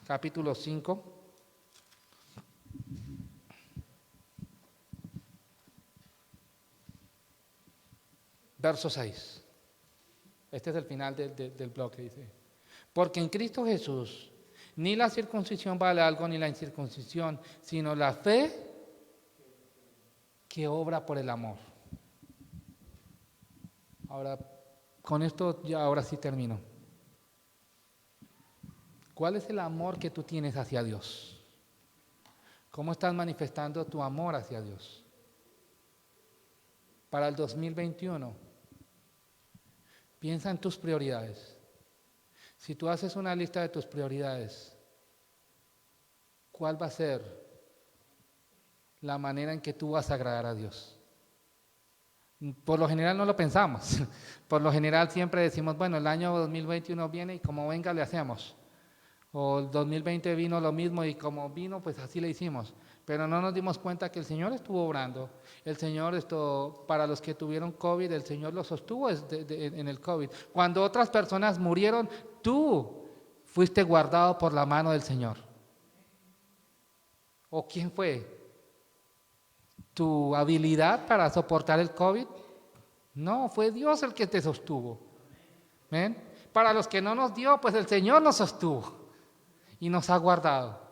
[SPEAKER 3] capítulo 5. Verso 6. Este es el final del bloque, dice. Porque en Cristo Jesús ni la circuncisión vale algo ni la incircuncisión, sino la fe que obra por el amor. Ahora, con esto ya ahora sí termino. ¿Cuál es el amor que tú tienes hacia Dios? ¿Cómo estás manifestando tu amor hacia Dios? Para el 2021, piensa en tus prioridades. Si tú haces una lista de tus prioridades, ¿cuál va a ser la manera en que tú vas a agradar a Dios? Por lo general no lo pensamos. Por lo general siempre decimos, bueno, el año 2021 viene y como venga le hacemos. O el 2020 vino lo mismo y como vino, pues así le hicimos. Pero no nos dimos cuenta que el Señor estuvo obrando. El Señor, para los que tuvieron COVID, el Señor los sostuvo en el COVID. Cuando otras personas murieron, tú fuiste guardado por la mano del Señor. ¿O quién fue? ¿Tu habilidad para soportar el COVID? No, fue Dios el que te sostuvo. ¿Ven? Para los que no nos dio, pues el Señor nos sostuvo y nos ha guardado.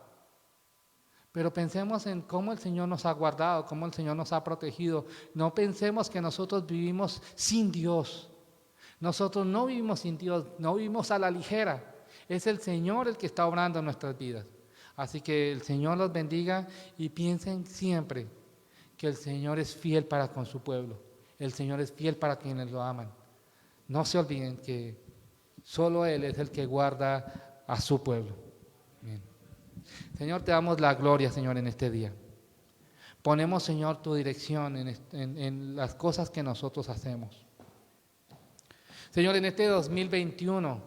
[SPEAKER 3] Pero pensemos en cómo el Señor nos ha guardado, cómo el Señor nos ha protegido. No pensemos que nosotros vivimos sin Dios. Nosotros no vivimos sin Dios, no vivimos a la ligera. Es el Señor el que está obrando en nuestras vidas. Así que el Señor los bendiga y piensen siempre que el Señor es fiel para con su pueblo. El Señor es fiel para quienes lo aman. No se olviden que solo Él es el que guarda a su pueblo. Bien. Señor, te damos la gloria, Señor, en este día. Ponemos, Señor, tu dirección en las cosas que nosotros hacemos. Señor, en este 2021,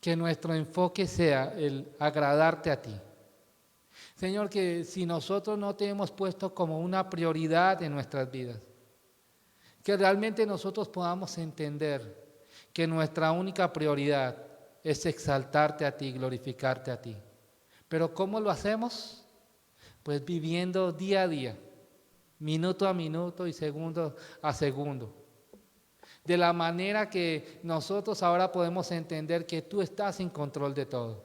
[SPEAKER 3] que nuestro enfoque sea el agradarte a ti. Señor, que si nosotros no te hemos puesto como una prioridad en nuestras vidas, que realmente nosotros podamos entender que nuestra única prioridad es exaltarte a ti, glorificarte a ti. Pero ¿cómo lo hacemos? Pues viviendo día a día, minuto a minuto y segundo a segundo. De la manera que nosotros ahora podemos entender que tú estás en control de todo.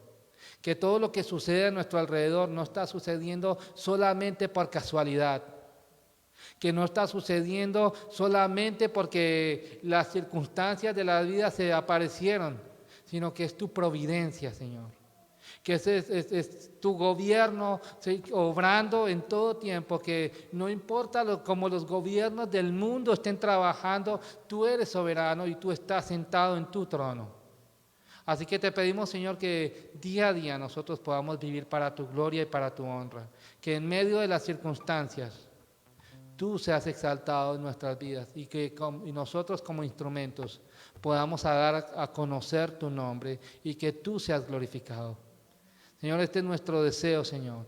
[SPEAKER 3] Que todo lo que sucede a nuestro alrededor no está sucediendo solamente por casualidad, que no está sucediendo solamente porque las circunstancias de la vida se aparecieron, sino que es tu providencia, Señor. Que es tu gobierno, ¿sí?, obrando en todo tiempo, que no importa cómo los gobiernos del mundo estén trabajando, tú eres soberano y tú estás sentado en tu trono. Así que te pedimos, Señor, que día a día nosotros podamos vivir para tu gloria y para tu honra, que en medio de las circunstancias tú seas exaltado en nuestras vidas y que nosotros como instrumentos podamos dar a conocer tu nombre y que tú seas glorificado. Señor, este es nuestro deseo, Señor.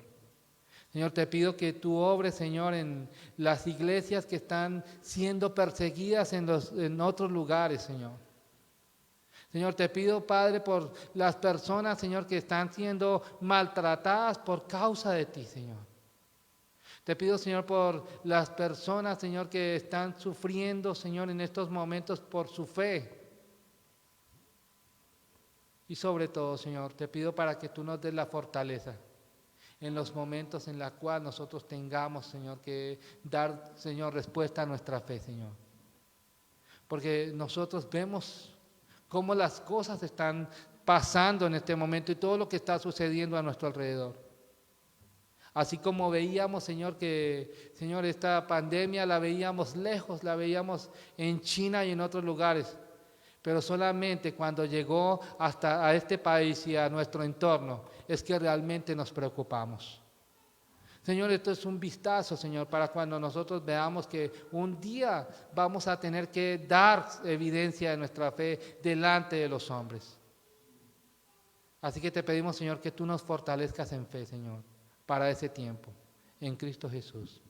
[SPEAKER 3] Señor, te pido que tú obres, Señor, en las iglesias que están siendo perseguidas en otros lugares, Señor. Señor, te pido, Padre, por las personas, Señor, que están siendo maltratadas por causa de ti, Señor. Te pido, Señor, por las personas, Señor, que están sufriendo, Señor, en estos momentos por su fe. Y sobre todo, Señor, te pido para que tú nos des la fortaleza en los momentos en los cuales nosotros tengamos, Señor, que dar, Señor, respuesta a nuestra fe, Señor. Porque nosotros vemos cómo las cosas están pasando en este momento y todo lo que está sucediendo a nuestro alrededor. Así como veíamos, Señor, que, Señor, esta pandemia la veíamos lejos, la veíamos en China y en otros lugares, pero solamente cuando llegó hasta a este país y a nuestro entorno es que realmente nos preocupamos. Señor, esto es un vistazo, Señor, para cuando nosotros veamos que un día vamos a tener que dar evidencia de nuestra fe delante de los hombres. Así que te pedimos, Señor, que tú nos fortalezcas en fe, Señor, para ese tiempo, en Cristo Jesús.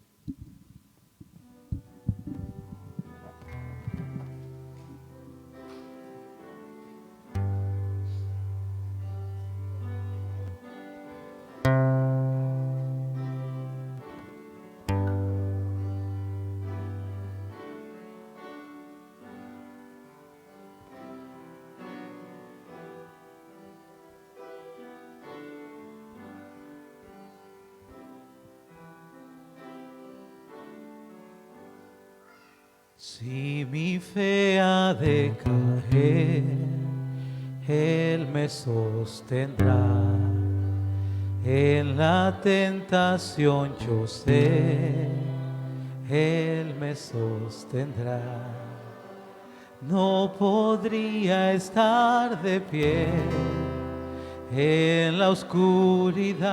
[SPEAKER 2] Si mi fe ha de caer, Él me sostendrá. En la tentación yo sé, Él me sostendrá. No podría estar de pie en la oscuridad,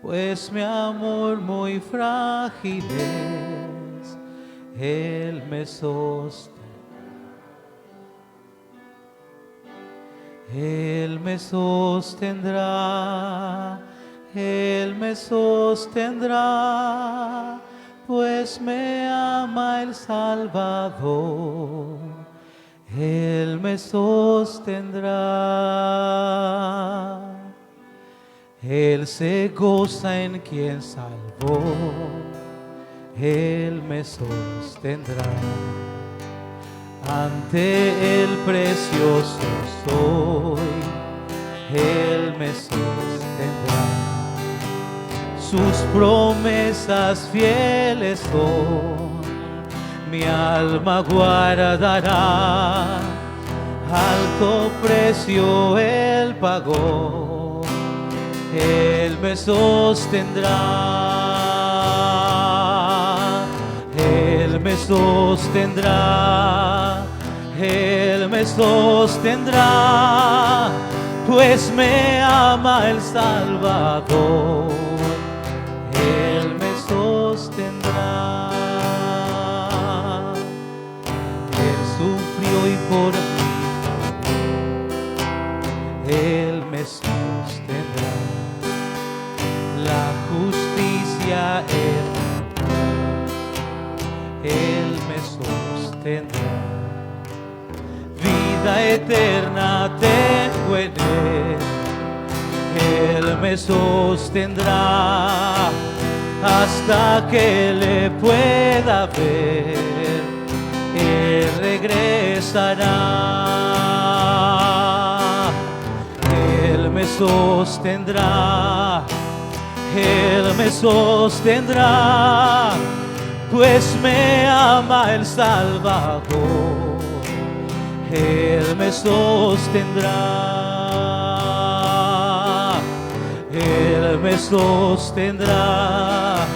[SPEAKER 2] pues mi amor muy frágil es, Él me sostendrá. Él me sostendrá, Él me sostendrá, pues me ama el Salvador. Él me sostendrá. Él se goza en quien salvó. Él me sostendrá. Ante el precioso soy, Él me sostendrá. Sus promesas fieles son, mi alma guardará. Alto precio Él pagó, Él me sostendrá. Él me sostendrá, Él me sostendrá, pues me ama el Salvador. Él me sostendrá. Él sufrió y por mí, Él me sostendrá. La justicia Él me sostendrá. Vida eterna tengo en Él me sostendrá. Hasta que le pueda ver, Él regresará. Él me sostendrá, Él me sostendrá, pues me ama el Salvador. Él me sostendrá, Él me sostendrá,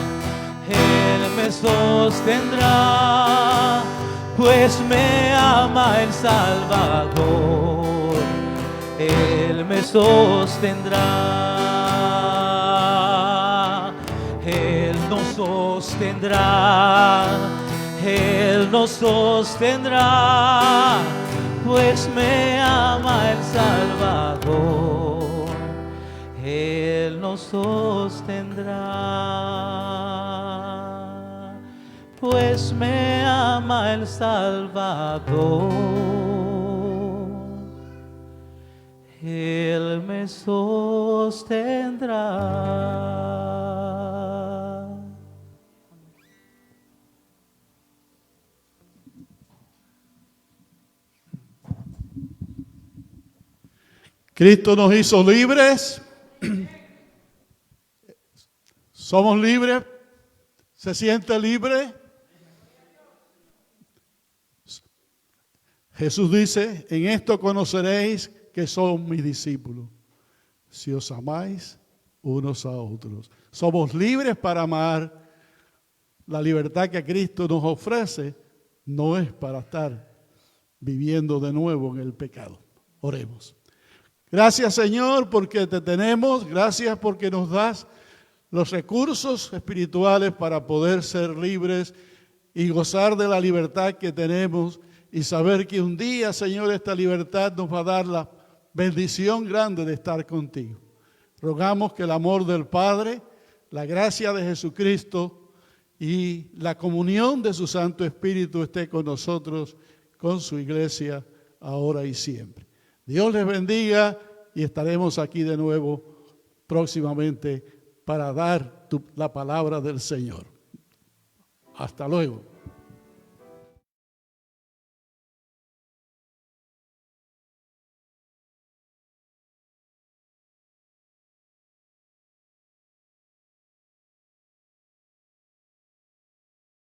[SPEAKER 2] Él me sostendrá, pues me ama el Salvador. Él me sostendrá, Él nos sostendrá, Él nos sostendrá, pues me ama el Salvador. Él nos sostendrá, pues me ama el Salvador. Él me sostendrá.
[SPEAKER 1] Cristo nos hizo libres. Somos libres. ¿Se siente libre? Jesús dice, en esto conoceréis que son mis discípulos, si os amáis unos a otros. Somos libres para amar. La libertad que Cristo nos ofrece no es para estar viviendo de nuevo en el pecado. Oremos. Gracias, Señor, porque te tenemos. Gracias porque nos das los recursos espirituales para poder ser libres y gozar de la libertad que tenemos y saber que un día, Señor, esta libertad nos va a dar la bendición grande de estar contigo. Rogamos que el amor del Padre, la gracia de Jesucristo y la comunión de su Santo Espíritu esté con nosotros, con su iglesia, ahora y siempre. Dios les bendiga y estaremos aquí de nuevo próximamente para dar la palabra del Señor. Hasta luego.